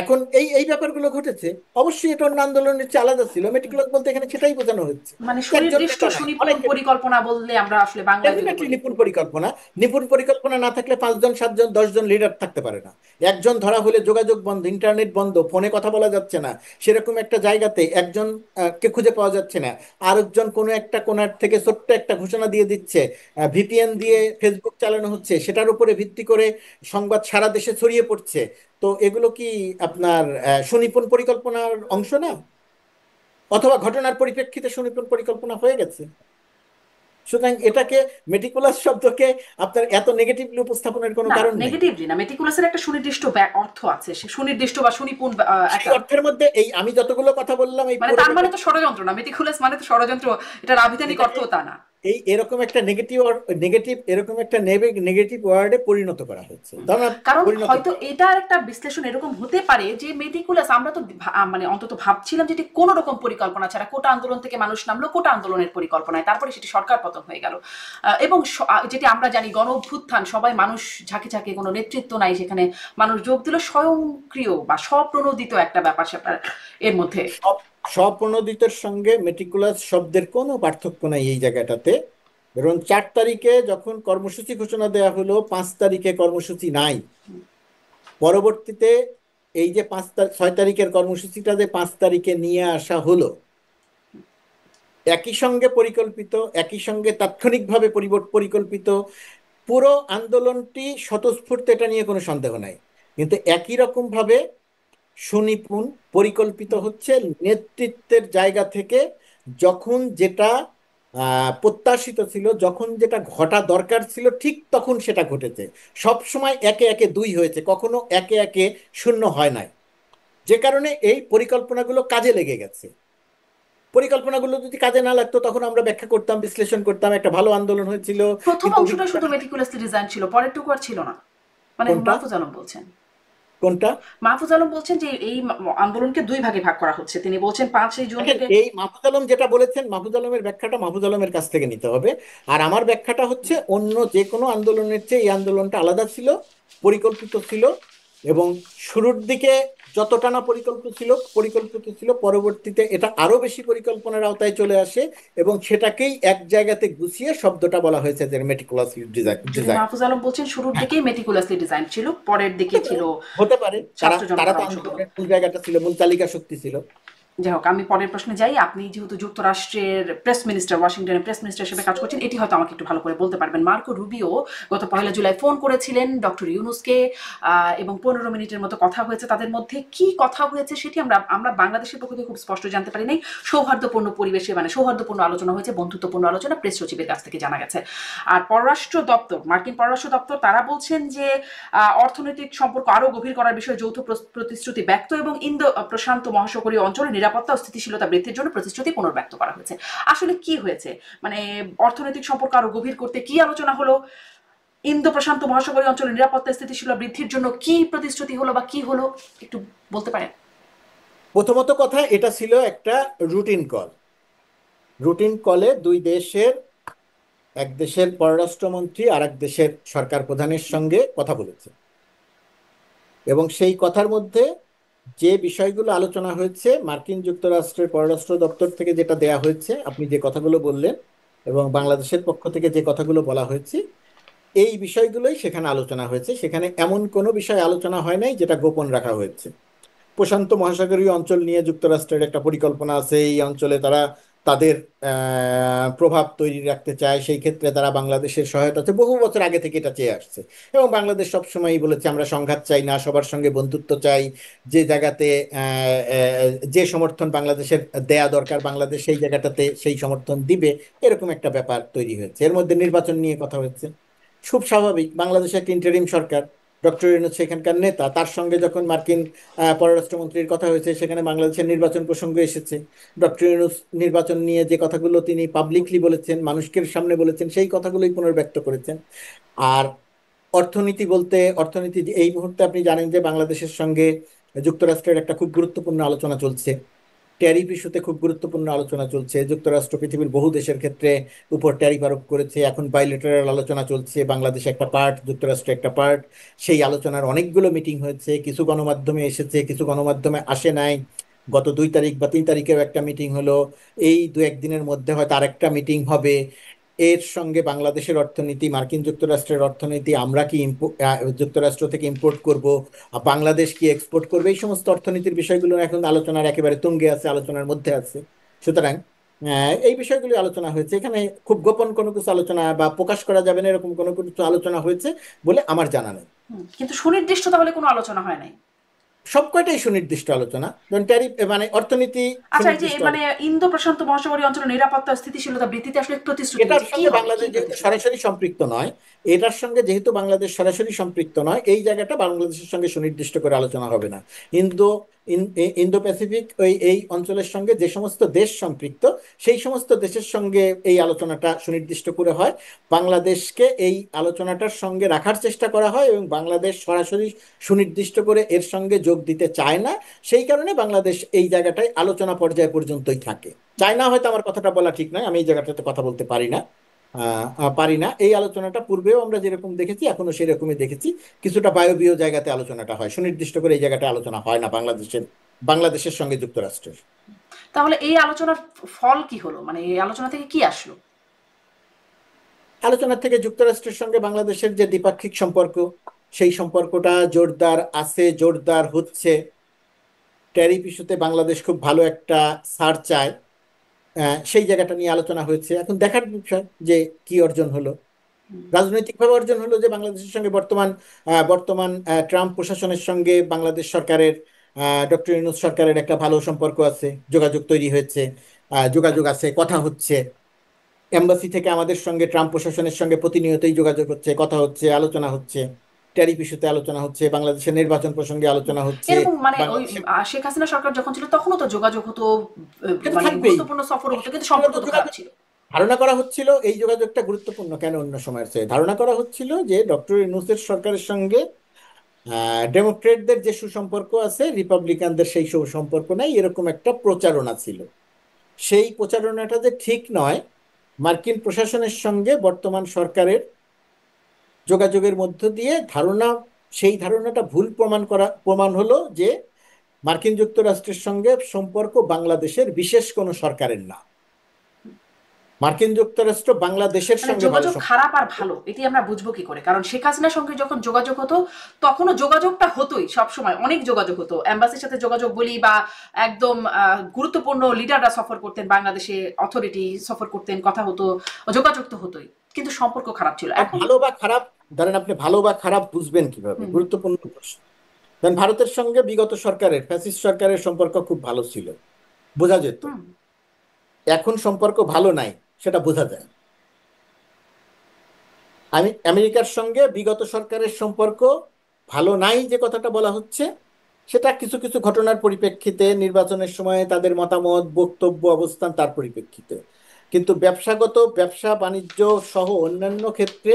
এখন এই এই ব্যাপারগুলো ঘটেছে, অবশ্যই এটা অন্য আন্দোলনের চেয়ে আলাদা ছিল। মেটিকুলাস বলতে এখানে সেটাই বোঝানো হচ্ছে মানে যে একজন সুনির্দিষ্ট নেতা নাই, সুনিপুণ অনেক। পরিকল্পনা বললে আমরা আসলে বাংলায় যদি ডেফিনেটলি বলি। নিপুণ পরিকল্পনা। নিপুণ পরিকল্পনা না থাকলে 5 জন 7 জন 10 জন লিডার থাকতে পারে না। একজন ধরা হলে যোগাযোগ বন্ধ, ইন্টারনেট বন্ধ, ফোনে কথা বলা যাচ্ছে না, সেরকম একটা জায়গাতে একজন কে খুঁজে পাওয়া যাচ্ছে না, আরেকজন কোনো একটা কোণার থেকে ছোট্ট একটা ঘোষণা দিয়ে দিচ্ছে, ভিপিএন দিয়ে ফেসবুক চালানো হচ্ছে, সেটার উপরে ভিত্তি করে সংবাদ সারা দেশে ছড়িয়ে পড়ছে। তো এগুলো কি আপনার সুনিপুণ পরিকল্পনার অংশ না? অথবা ঘটনার পরিপ্রেক্ষিতে সুনিপুণ পরিকল্পনা হয়ে গেছে। সুতরাং এটাকে, মেটিকুলাস শব্দকে আপনার এত নেগেটিভলি উপস্থাপনের কোনো না, কারণ নেই। নেগেটিভলি না, মেটিকুলাসের একটা সুনির্দিষ্ট অর্থ আছে, সে সুনির্দিষ্ট বা সুনিপুণ সেই একটা, অর্থের মধ্যে এই আমি যতগুলো কথা বললাম এই মানে তার পুরোটা মানে তো ষড়যন্ত্র না, মেটিকুলাস মানে তো ষড়যন্ত্র, এটার আবিধানিক এটাকে অর্থও তা না। এই এরকম একটা নেগেটিভ এরকম একটা নেগেটিভ ওয়ার্ডে পরিণত করা হয়েছে, হুম। তার না কারণ পরিণত। হয়তো এটার একটা বিশ্লেষণ এরকম হতে পারে যে মেটিকুলাস, আমরা তো মানে অন্তত ভাবছিলাম যেটি কোনো রকম পরিকল্পনা ছাড়া, কোটা আন্দোলন থেকে মানুষ নামলো কোটা আন্দোলনের পরিকল্পনায়, তারপরে সেটি সরকার পতন হয়ে গেল। এবং যেটি আমরা জানি গণ অভ্যুত্থান, সবাই মানুষ ঝাঁকে ঝাঁকে, কোনো নেতৃত্ব নাই সেখানে, মানুষ যোগ দিল, স্বয়ংক্রিয় বা স্বপ্রণোদিত একটা ব্যাপার স্যাপার এর মধ্যে। স্বপ্রণোদিতের সঙ্গে মেটিকুলাস শব্দের কোনো পার্থক্য নাই এই জায়গাটাতে। ধরুন 4 তারিখে যখন কর্মসূচি ঘোষণা দেওয়া হলো, 5 তারিখে কর্মসূচি নাই। পরবর্তীতে এই যে 6 তারিখের কর্মসূচিটা যে 5 তারিখে নিয়ে আসা হলো, একই সঙ্গে পরিকল্পিত, একই সঙ্গে তাৎক্ষণিকভাবে পরিকল্পিত, পুরো আন্দোলনটি স্বতঃস্ফূর্ত, এটা নিয়ে কোনো সন্দেহ নাই। কিন্তু একই রকম ভাবে সুনিপুণ পরিকল্পিত হচ্ছে নেতৃত্বের জায়গা থেকে। যখন যেটা প্রত্যাশিত ছিল, যখন যেটা ঘটা দরকার ছিল, ঠিক তখন সেটা ঘটেছে। সব সময় একে একে 2 হয়েছে, কখনো একে একে 0 হয় নাই। যে কারণে এই পরিকল্পনাগুলো কাজে লেগে গেছে। পরিকল্পনাগুলো যদি কাজে না লাগতো তখন আমরা ব্যাখ্যা করতাম, বিশ্লেষণ করতাম, একটা ভালো আন্দোলন হয়েছিল। প্রথম কিন্তু অংশটা অভিজ্ঞতা। শুধু মেটিকুলাসলি ডিজাইন ছিল, পরেরটুকু আর ছিল না, মানে কোনটা? মাহফুজ আলম বলছেন। কোনটা? মাহফুজ আলম বলছেন যে এই আন্দোলনকে দুই ভাগে ভাগ করা হচ্ছে, তিনি বলছেন 5ই জুন দেখেন, থেকে। এই মাহফুজ আলম যেটা বলেছেন, মাহফুজ আলমের ব্যাখ্যাটা মাহফুজ আলমের কাছ থেকে নিতে হবে। আর আমার ব্যাখ্যাটা হচ্ছে অন্য যে কোনো আন্দোলনের চেয়ে এই আন্দোলনটা আলাদা ছিল, পরিকল্পিত ছিল। এবং শুরুর দিকে যতটা না পরিকল্পিত ছিল, পরবর্তীতে এটা আরো বেশি পরিকল্পনার আওতায় চলে আসে। এবং সেটাকেই এক জায়গাতে গুছিয়ে শব্দটা বলা হয়েছে যে মেটিকুলাসলি যদি ডিজাইন। মাহফুজ আলম বলছেন শুরুর হ্যাঁ, দিকেই মেটিকুলাসলি ডিজাইন ছিল, পরের দিকে হতে পারে। ছিল হতে পারে তারা ছাত্র তারা জনতার তো অংশগ্রহণ। আন্দোলনের মূল জায়গাটা ছিল, মূল চালিকা শক্তি ছিল। যাই হোক, আমি পরের প্রশ্নে যাই। আপনি যেহেতু যুক্তরাষ্ট্রের প্রেস মিনিস্টার, ওয়াশিংটনের প্রেস মিনিস্টার হিসেবে কাজ করছেন, এটি হয়তো আমাকে একটু ভালো করে বলতে পারবেন। মার্কো রুবিও গত 1 জুলাই ফোন করেছিলেন ডক্টর ইউনুসকে, এবং 15 মিনিটের মতো কথা হয়েছে তাদের মধ্যে। কি কথা হয়েছে সেটি আমরা আমরা বাংলাদেশের পক্ষ থেকে খুব স্পষ্ট জানতে পারি নাই। সৌহার্দ্যপূর্ণ পরিবেশে, মানে সৌহার্দ্যপূর্ণ আলোচনা হয়েছে, বন্ধুত্বপূর্ণ আলোচনা, প্রেস সচিবের কাছ থেকে জানা গেছে। আর পররাষ্ট্র দপ্তর, মার্কিন পররাষ্ট্র দপ্তর, তারা বলছেন যে অর্থনৈতিক সম্পর্ক আরো গভীর করার বিষয়ে যৌথ প্রতিশ্রুতি ব্যক্ত, এবং ইন্দো প্রশান্ত মহাসাগরীয় অঞ্চলে নিরাপত্তা ও স্থিতিশীলতা বৃদ্ধির জন্য প্রতিশ্রুতি পুনর্ব্যক্ত করা হয়েছে। আসলে কি হয়েছে, মানে অর্থনৈতিক সম্পর্ক আরো গভীর করতে কি আলোচনা হলো, ইন্দো প্রশান্ত মহাসাগরীয় অঞ্চলে নিরাপত্তা স্থিতিশীলতা বৃদ্ধির জন্য কি প্রতিশ্রুতি হলো বা কি হলো, একটু বলতে পারেন? প্রথমত কথা, এটা ছিল একটা রুটিন কল। রুটিন কলে দুই দেশের, এক দেশের পররাষ্ট্রমন্ত্রী আর এক দেশের সরকার প্রধানের সঙ্গে কথা বলেছে। এবং সেই কথার মধ্যে যে বিষয়গুলো আলোচনা হয়েছে, মার্কিন যুক্তরাষ্ট্রের পররাষ্ট্র দপ্তর থেকে যেটা দেয়া হয়েছে, আপনি যে কথাগুলো বললেন, এবং বাংলাদেশের পক্ষ থেকে যে কথাগুলো বলা হয়েছে, এই বিষয়গুলোই সেখানে আলোচনা হয়েছে। সেখানে এমন কোনো বিষয় আলোচনা হয় নাই যেটা গোপন রাখা হয়েছে। প্রশান্ত মহাসাগরীয় অঞ্চল নিয়ে যুক্তরাষ্ট্রের একটা পরিকল্পনা আছে। এই অঞ্চলে তারা তাদের প্রভাব তৈরি রাখতে চায়, সেই ক্ষেত্রে তারা বাংলাদেশের সহায়তা আছে, বহু বছর আগে থেকে এটা চেয়ে আসছে। এবং বাংলাদেশ সবসময়ই বলেছে আমরা সংঘাত চাই না, সবার সঙ্গে বন্ধুত্ব চাই। যে জায়গাতে যে সমর্থন বাংলাদেশের দেয়া দরকার, বাংলাদেশ সেই জায়গাটাতে সেই সমর্থন দিবে, এরকম একটা ব্যাপার তৈরি হয়েছে। এর মধ্যে নির্বাচন নিয়ে কথা হচ্ছে, খুব স্বাভাবিক। বাংলাদেশে একটা ইন্টারিম সরকার, ডক্টর ইউনূস সেখানকার নেতা, তার সঙ্গে যখন মার্কিন পররাষ্ট্রমন্ত্রীর কথা হয়েছে, সেখানে বাংলাদেশের নির্বাচন প্রসঙ্গ এসেছে। ডক্টর ইউনূস নির্বাচন নিয়ে যে কথাগুলো তিনি পাবলিকলি বলেছেন, মানুষকে সামনে বলেছেন, সেই কথাগুলোই পুনর্ব্যক্ত করেছেন। আর অর্থনীতি বলতে, অর্থনীতি এই মুহূর্তে আপনি জানেন যে বাংলাদেশের সঙ্গে যুক্তরাষ্ট্রের একটা খুব গুরুত্বপূর্ণ আলোচনা চলছে। ট্যারিফ ইস্যুতে খুব গুরুত্বপূর্ণ আলোচনা চলছে। যুক্তরাষ্ট্র পৃথিবীর বহু দেশের ক্ষেত্রে উপর ট্যারিফ আরোপ করেছে। এখন বাইলেটারাল আলোচনা চলছে, বাংলাদেশ একটা পার্ট, যুক্তরাষ্ট্র একটা পার্ট। সেই আলোচনার অনেকগুলো মিটিং হয়েছে, কিছু গণমাধ্যমে এসেছে, কিছু গণমাধ্যমে আসে নাই। গত 2 তারিখ বা 3 তারিখেও একটা মিটিং হলো। এই 2-1 দিনের মধ্যে হয়তো আরেকটা মিটিং হবে। এর সঙ্গে বাংলাদেশের অর্থনীতি, মার্কিন যুক্তরাষ্ট্রের অর্থনীতি, আমরা কি যুক্তরাষ্ট্র থেকে ইম্পোর্ট করব, বাংলাদেশ কি এক্সপোর্ট করবে, এই সমস্ত অর্থনীতির বিষয়গুলো এখন আলোচনার একেবারে তুঙ্গে আছে, আলোচনার মধ্যে আছে। সুতরাং এই বিষয়গুলি আলোচনা হয়েছে। এখানে খুব গোপন কোনো কিছু আলোচনা বা প্রকাশ করা যাবে না এরকম কোনো কিছু আলোচনা হয়েছে বলে আমার জানা নেই। কিন্তু সুনির্দিষ্ট তাহলে কোনো আলোচনা হয় নাই? সব কয়টাই সুনির্দিষ্ট আলোচনা, যেমন ট্যারিফ মানে অর্থনীতি আচ্ছা, এই যে সুনির্দিষ্ট মানে আলোচনা। ইন্দো প্রশান্ত মহাসাগরীয় অঞ্চলের নিরাপত্তা স্থিতিশীলতা বৃদ্ধিতে আসলে প্রতিশ্রুতি এটার হয়েছে, কি সঙ্গে হবে, কি বাংলাদেশ যেহেতু প্রতিশ্রুতি? সরাসরি সম্পৃক্ত নয়, এটার সঙ্গে যেহেতু বাংলাদেশ সরাসরি সম্পৃক্ত নয়, এই জায়গাটা বাংলাদেশের সঙ্গে সুনির্দিষ্ট করে আলোচনা হবে না। ইন্দো ইন্দো প্যাসিফিক এই অঞ্চলের সঙ্গে যে সমস্ত দেশ সম্পৃক্ত, সেই সমস্ত দেশের সঙ্গে এই আলোচনাটা সুনির্দিষ্ট করে হয়। বাংলাদেশকে এই আলোচনাটার সঙ্গে রাখার চেষ্টা করা হয় এবং বাংলাদেশ সরাসরি সুনির্দিষ্ট করে এর সঙ্গে যোগ দিতে চায় না। সেই কারণে বাংলাদেশ এই জায়গাটায় আলোচনা পর্যায় পর্যন্তই থাকে। চায় না হয়তো আমার কথাটা বলা ঠিক নয়, আমি এই জায়গাটাতে কথা বলতে পারি না। পারি না। এই আলোচনাটা পূর্বেও আমরা যেরকম দেখেছি এখনো সেরকমই দেখেছি। কিছুটা বায়বীয় জায়গাতে আলোচনাটা হয়, সুনির্দিষ্ট করে এই জায়গাটা আলোচনা হয় না বাংলাদেশের সঙ্গে যুক্তরাষ্ট্রের। তাহলে এই আলোচনার ফল কি হলো, মানে এই আলোচনা থেকে কি আসলো? আলোচনা থেকে যুক্তরাষ্ট্রের সঙ্গে বাংলাদেশের যে দ্বিপাক্ষিক সম্পর্ক, সেই সম্পর্কটা জোরদার আছে, জোরদার হচ্ছে। ট্যারিফ ইস্যুতে বাংলাদেশ খুব ভালো একটা ছাড় চায়, সেই জায়গাটা নিয়ে আলোচনা হয়েছে। এখন দেখার বিষয় যে কি অর্জন হলো। রাজনৈতিকভাবে অর্জন হলো যে বাংলাদেশের সঙ্গে বর্তমান বর্তমান ট্রাম্প প্রশাসনের সঙ্গে বাংলাদেশ সরকারের, ডক্টর ইউনূস সরকারের একটা ভালো সম্পর্ক আছে, যোগাযোগ তৈরি হয়েছে, যোগাযোগ আছে, কথা হচ্ছে। এম্বাসি থেকে আমাদের সঙ্গে ট্রাম্প প্রশাসনের সঙ্গে প্রতিনিয়তই যোগাযোগ হচ্ছে, কথা হচ্ছে, আলোচনা হচ্ছে। ট্যারিফ ইস্যুতে আলোচনা হচ্ছে, বাংলাদেশের নির্বাচন প্রসঙ্গে আলোচনা হচ্ছে। এরকম মানে ওই বাংলাদেশের শেখ হাসিনা সরকার যখন ছিল তখনও তো যোগাযোগ হতো, এটা মানে থাকবেই। গুরুত্বপূর্ণ সফর হতো, কিন্তু সেটা সম্পর্ক তো তো খারাপ যোগাযোগ ছিল। ধারণা করা হচ্ছিল, এই যোগাযোগটা গুরুত্বপূর্ণ কেন অন্য সময়ের চেয়ে ধারণা করা হচ্ছিল যে ডক্টর ইউনূসের সরকারের সঙ্গে ডেমোক্রেটদের যে সুসম্পর্ক আছে, রিপাবলিকানদের সেই সুসম্পর্ক নাই, এরকম একটা প্রচারণা ছিল। সেই প্রচারণাটা যে ঠিক নয়, মার্কিন প্রশাসনের সঙ্গে বর্তমান সরকারের যোগাযোগের মধ্য দিয়ে সেই ধারণাটা ভুল প্রমাণ হলো যে মার্কিন যুক্তরাষ্ট্রের সঙ্গে সম্পর্ক বাংলাদেশের বিশেষ কোনো সরকারের না। মার্কিন যুক্তরাষ্ট্র বাংলাদেশের মানে সঙ্গে ভালো যোগাযোগ সম্পর্ক খারাপ আর ভালো এটি আমরা বুঝবো কি করে? কারণ শেখ হাসিনার সঙ্গে যখন যোগাযোগ হতো তখনও যোগাযোগটা হতোই, সব সময় অনেক যোগাযোগ হতো, এম্বাসির সাথে যোগাযোগ বলি বা একদম গুরুত্বপূর্ণ লিডাররা সফর করতেন বাংলাদেশে, অথরিটি সফর করতেন, কথা হতো, যোগাযোগ তো হতোই, কিন্তু সম্পর্ক খারাপ ছিল। আর এখন ভালো বা খারাপ, ধরেন আপনি ভালো বা খারাপ বুঝবেন কিভাবে, হুম, গুরুত্বপূর্ণ প্রশ্ন। ধরেন ভারতের সঙ্গে বিগত সরকারের, ফ্যাসিস্ট সরকারের সম্পর্ক খুব ভালো ছিল, বোঝা যেত। হুম, এখন সম্পর্ক ভালো নাই, সেটা বোঝা যায়। আমেরিকার সঙ্গে বিগত সরকারের সম্পর্ক ভালো নাই যে কথাটা বলা হচ্ছে, সেটা কিছু কিছু ঘটনার পরিপ্রেক্ষিতে, নির্বাচনের সময় তাদের মতামত, বক্তব্য, অবস্থান, তার পরিপ্রেক্ষিতে। কিন্তু ব্যবসা বাণিজ্য সহ অন্যান্য ক্ষেত্রে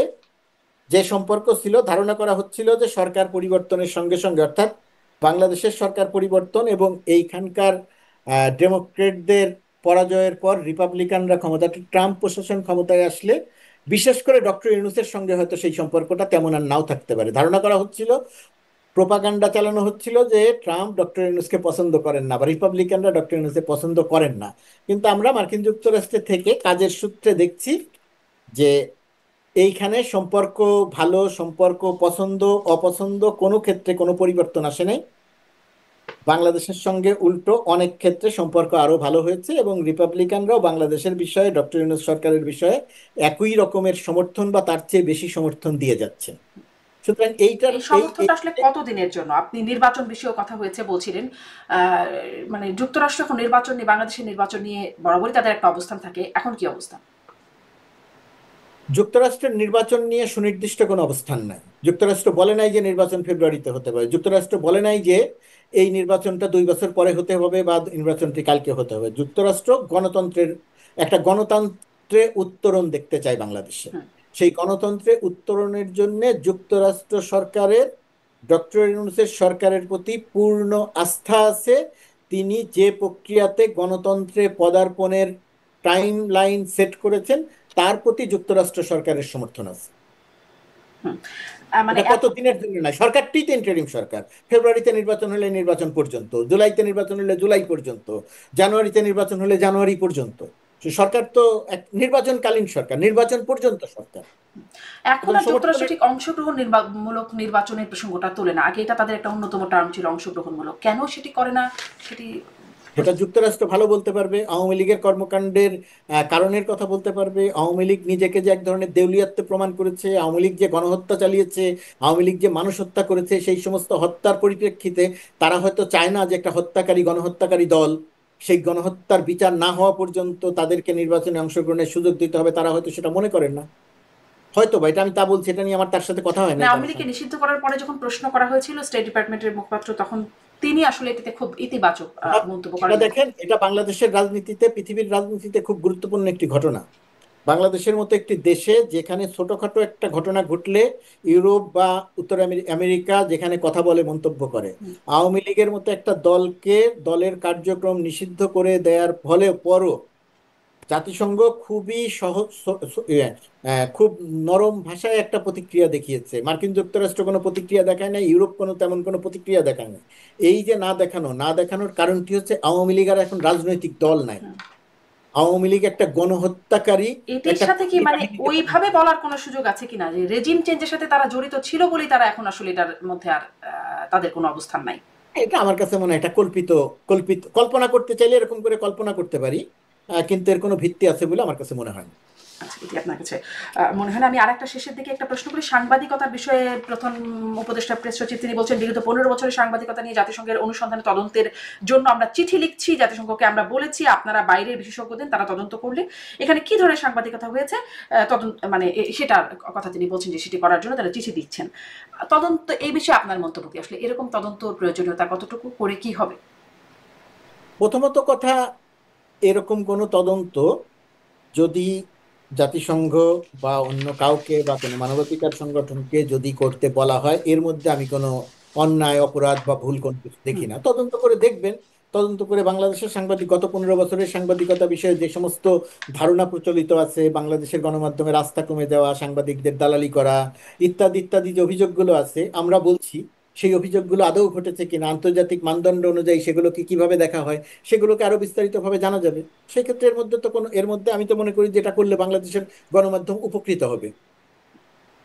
যে সম্পর্ক ছিল, ধারণা করা হচ্ছিল যে সরকার পরিবর্তনের সঙ্গে সঙ্গে, অর্থাৎ বাংলাদেশের সরকার পরিবর্তন এবং এইখানকার ডেমোক্রেটদের পরাজয়ের পর রিপাবলিকানরা ট্রাম্প প্রশাসন ক্ষমতায় আসলে, বিশেষ করে ডক্টর ইউনূসের সঙ্গে হয়তো সেই সম্পর্কটা তেমন আর নাও থাকতে পারে। ধারণা করা হচ্ছিল, প্রোপাগান্ডা চালানো হচ্ছিল যে ট্রাম্প ডক্টর ইউনূসকে পছন্দ করেন না বা রিপাবলিকানরা ডক্টর ইউনূসকে পছন্দ করেন না। কিন্তু আমরা মার্কিন যুক্তরাষ্ট্রে থেকে কাজের সূত্রে দেখছি যে এইখানে সম্পর্ক ভালো, সম্পর্ক পছন্দ অপছন্দ কোনো ক্ষেত্রে কোনো পরিবর্তন আসে নাই। বাংলাদেশের সঙ্গে উল্টো অনেক ক্ষেত্রে সম্পর্ক আরো ভালো হয়েছে এবং রিপাবলিকানরাও বাংলাদেশের বিষয়ে, ডক্টর ইউনূস সরকারের বিষয়ে একই রকমের সমর্থন বা তার চেয়ে বেশি সমর্থন দিয়ে যাচ্ছে। সুতরাং এই সমর্থনটা আসলে কতদিনের জন্য? আপনি নির্বাচন বিষয়ে কথা হয়েছে বলছিলেন, আহ, মানে যুক্তরাষ্ট্র এখন নির্বাচন নিয়ে, বাংলাদেশের নির্বাচন নিয়ে বরাবরই তাদের একটা অবস্থান থাকে, এখন কি অবস্থা? যুক্তরাষ্ট্রের নির্বাচন নিয়ে সুনির্দিষ্ট কোনো অবস্থান নাই। যুক্তরাষ্ট্র বলে নাই যে নির্বাচন ফেব্রুয়ারিতে হতে পারে, যুক্তরাষ্ট্র বলে নাই যে এই নির্বাচনটা 2 বছর পরে হতে হবে বা নির্বাচনটি কালকে হতে হবে। যুক্তরাষ্ট্র একটা গণতন্ত্রে উত্তরণ দেখতে চায় বাংলাদেশে। হুম, সেই গণতন্ত্রে উত্তরণের জন্য যুক্তরাষ্ট্র সরকারের, ডক্টর ইউনূসের সরকারের প্রতি পূর্ণ আস্থা আছে। তিনি যে প্রক্রিয়াতে গণতন্ত্রে পদার্পণের টাইম লাইন সেট করেছেন, তার প্রতি যুক্তরাষ্ট্র সরকারের সমর্থন আছে। হুম। মানে এটা কত দিনের জন্য না, সরকারটি তো ইন্টারিম সরকার। ফেব্রুয়ারিতে নির্বাচন হলে নির্বাচন পর্যন্ত, জুলাইতে নির্বাচন হলে জুলাই পর্যন্ত, জানুয়ারিতে নির্বাচন হলে জানুয়ারি পর্যন্ত। সরকার তো এক নির্বাচনকালীন সরকার, নির্বাচন পর্যন্ত সরকার। এখন এবং আর যুক্তরাষ্ট্র সমর্থনের ঠিক অংশগ্রহণ মূলক নির্বাচনের প্রসঙ্গটা তোলে না, আগে এটা তাদের একটা অন্যতম টার্ম ছিল, অংশগ্রহণমূলক। কেন সেটি করে না সেটি সেটা যুক্তরাষ্ট্র ভালো বলতে পারবে, আওয়ামী লীগের কর্মকাণ্ডের কারণের কথা বলতে পারবে। আওয়ামী লীগ নিজেকে যে এক ধরনের দেউলিয়াত্ব প্রমাণ করেছে, আওয়ামী লীগ যে গণহত্যা চালিয়েছে, আওয়ামী লীগ যে মানুষ হত্যা করেছে, সেই সমস্ত হত্যার পরিপ্রেক্ষিতে তারা হয়তো চায় না যে একটা হত্যাকারী গণহত্যাকারী দল সেই গণহত্যার বিচার না হওয়া পর্যন্ত তাদেরকে নির্বাচনে অংশগ্রহণের সুযোগ দিতে হবে, তারা হয়তো সেটা মনে করেন না। হয়তো বা, এটা আমি তা বলছি, এটা নিয়ে আমার তার সাথে কথা হয় না, নাই তার আওয়ামী লীগকে সঙ্গে। নিষিদ্ধ করার পরে যখন প্রশ্ন করা হয়েছিল স্টেট ডিপার্টমেন্টের মুখপাত্র, তখন তিনি আসলে এটিতে খুব ইতিবাচক এটা মন্তব্য এটা করেন নাই। দেখেন, এটা বাংলাদেশের রাজনীতিতে, পৃথিবীর রাজনীতিতে খুব গুরুত্বপূর্ণ একটি ঘটনা। বাংলাদেশের মতো একটি দেশে যেখানে ছোটখাটো একটা ঘটনা ঘটলে ইউরোপ বা উত্তর আমেরিকা যেখানে কথা বলে, মন্তব্য করে, আওয়ামী লীগের মতো একটা দলকে, দলের কার্যক্রম নিষিদ্ধ করে দেওয়ার ফলে পরও জাতিসংঘ খুবই সহজ খুব নরম ভাষায় একটা প্রতিক্রিয়া দেখিয়েছে। মার্কিন যুক্তরাষ্ট্র কোনো প্রতিক্রিয়া দেখায় না, ইউরোপ কোনো তেমন কোনো প্রতিক্রিয়া দেখায় না। এই যে না দেখানোর কারণটি হচ্ছে আওয়ামী লীগ আর এখন রাজনৈতিক দল নাই। আওয়ামী লীগ একটা গণহত্যাকারী, এটির একটা সাথে কি খুনি মানে বাহিনীতে ওইভাবে বলার কোনো সুযোগ আছে কিনা যে রেজিম চেঞ্জের সাথে তারা জড়িত ছিল বলেই তারা এখন আসলে এটার মধ্যে আর তাদের কোনো অবস্থান নাই? এটা আমার কাছে মনে হয় এটা কল্পিত, কল্পনা করতে চাইলে এরকম করে কল্পনা করতে পারি, কিন্তু এর কোনো ভিত্তি আছে বলে আমার কাছে মনে হয় না। আচ্ছা, এটি আপনার কাছে মনে হয় না? আমি আরেকটা শেষের দিকে একটা প্রশ্ন করি সাংবাদিকতার বিষয়ে। প্রথম উপদেষ্টা প্রেস সচিব তিনি বলছেন বিগত 15 বছরের সাংবাদিকতা নিয়ে জাতিসংঘের অনুসন্ধানে তদন্তের জন্য আমরা চিঠি লিখছি, জাতিসংঘকে আমরা বলেছি আপনারা বাইরের বিশেষজ্ঞ দেন, তারা তদন্ত করলে এখানে কি ধরনের সাংবাদিকতা হয়েছে তদন্ত মানে সেটার কথা তিনি বলছেন যে সেটি করার জন্য তারা চিঠি দিচ্ছেন। তদন্ত এই বিষয়ে আপনার মন্তব্য কি? আসলে এরকম তদন্ত প্রয়োজনীয়তা কতটুকু, করে কি হবে? প্রথমত কথা, এরকম কোনো তদন্ত যদি জাতিসংঘ বা অন্য কাউকে বা কোনো মানবাধিকার সংগঠনকে যদি করতে বলা হয়, এর মধ্যে আমি কোনো অন্যায়, অপরাধ বা ভুল কোনো কিছু দেখি না। তদন্ত করে দেখবেন, তদন্ত করে বাংলাদেশের গত 15 বছরের সাংবাদিকতা বিষয়ে যে সমস্ত ধারণা প্রচলিত আছে, বাংলাদেশের গণমাধ্যমের আস্থা কমে যাওয়া, সাংবাদিকদের দালালি করা, ইত্যাদি ইত্যাদি যে অভিযোগগুলো আছে, আমরা বলছি সেই অভিযোগগুলো আদৌ ঘটেছে কিনা, আন্তর্জাতিক মানদণ্ড অনুযায়ী সেগুলোকে কিভাবে দেখা হয়, সেগুলোকে আরো বিস্তারিতভাবে জানা যাবে। সেক্ষেত্রে এর মধ্যে আমি তো মনে করি যে এটা করলে বাংলাদেশের গণমাধ্যম উপকৃত হবে।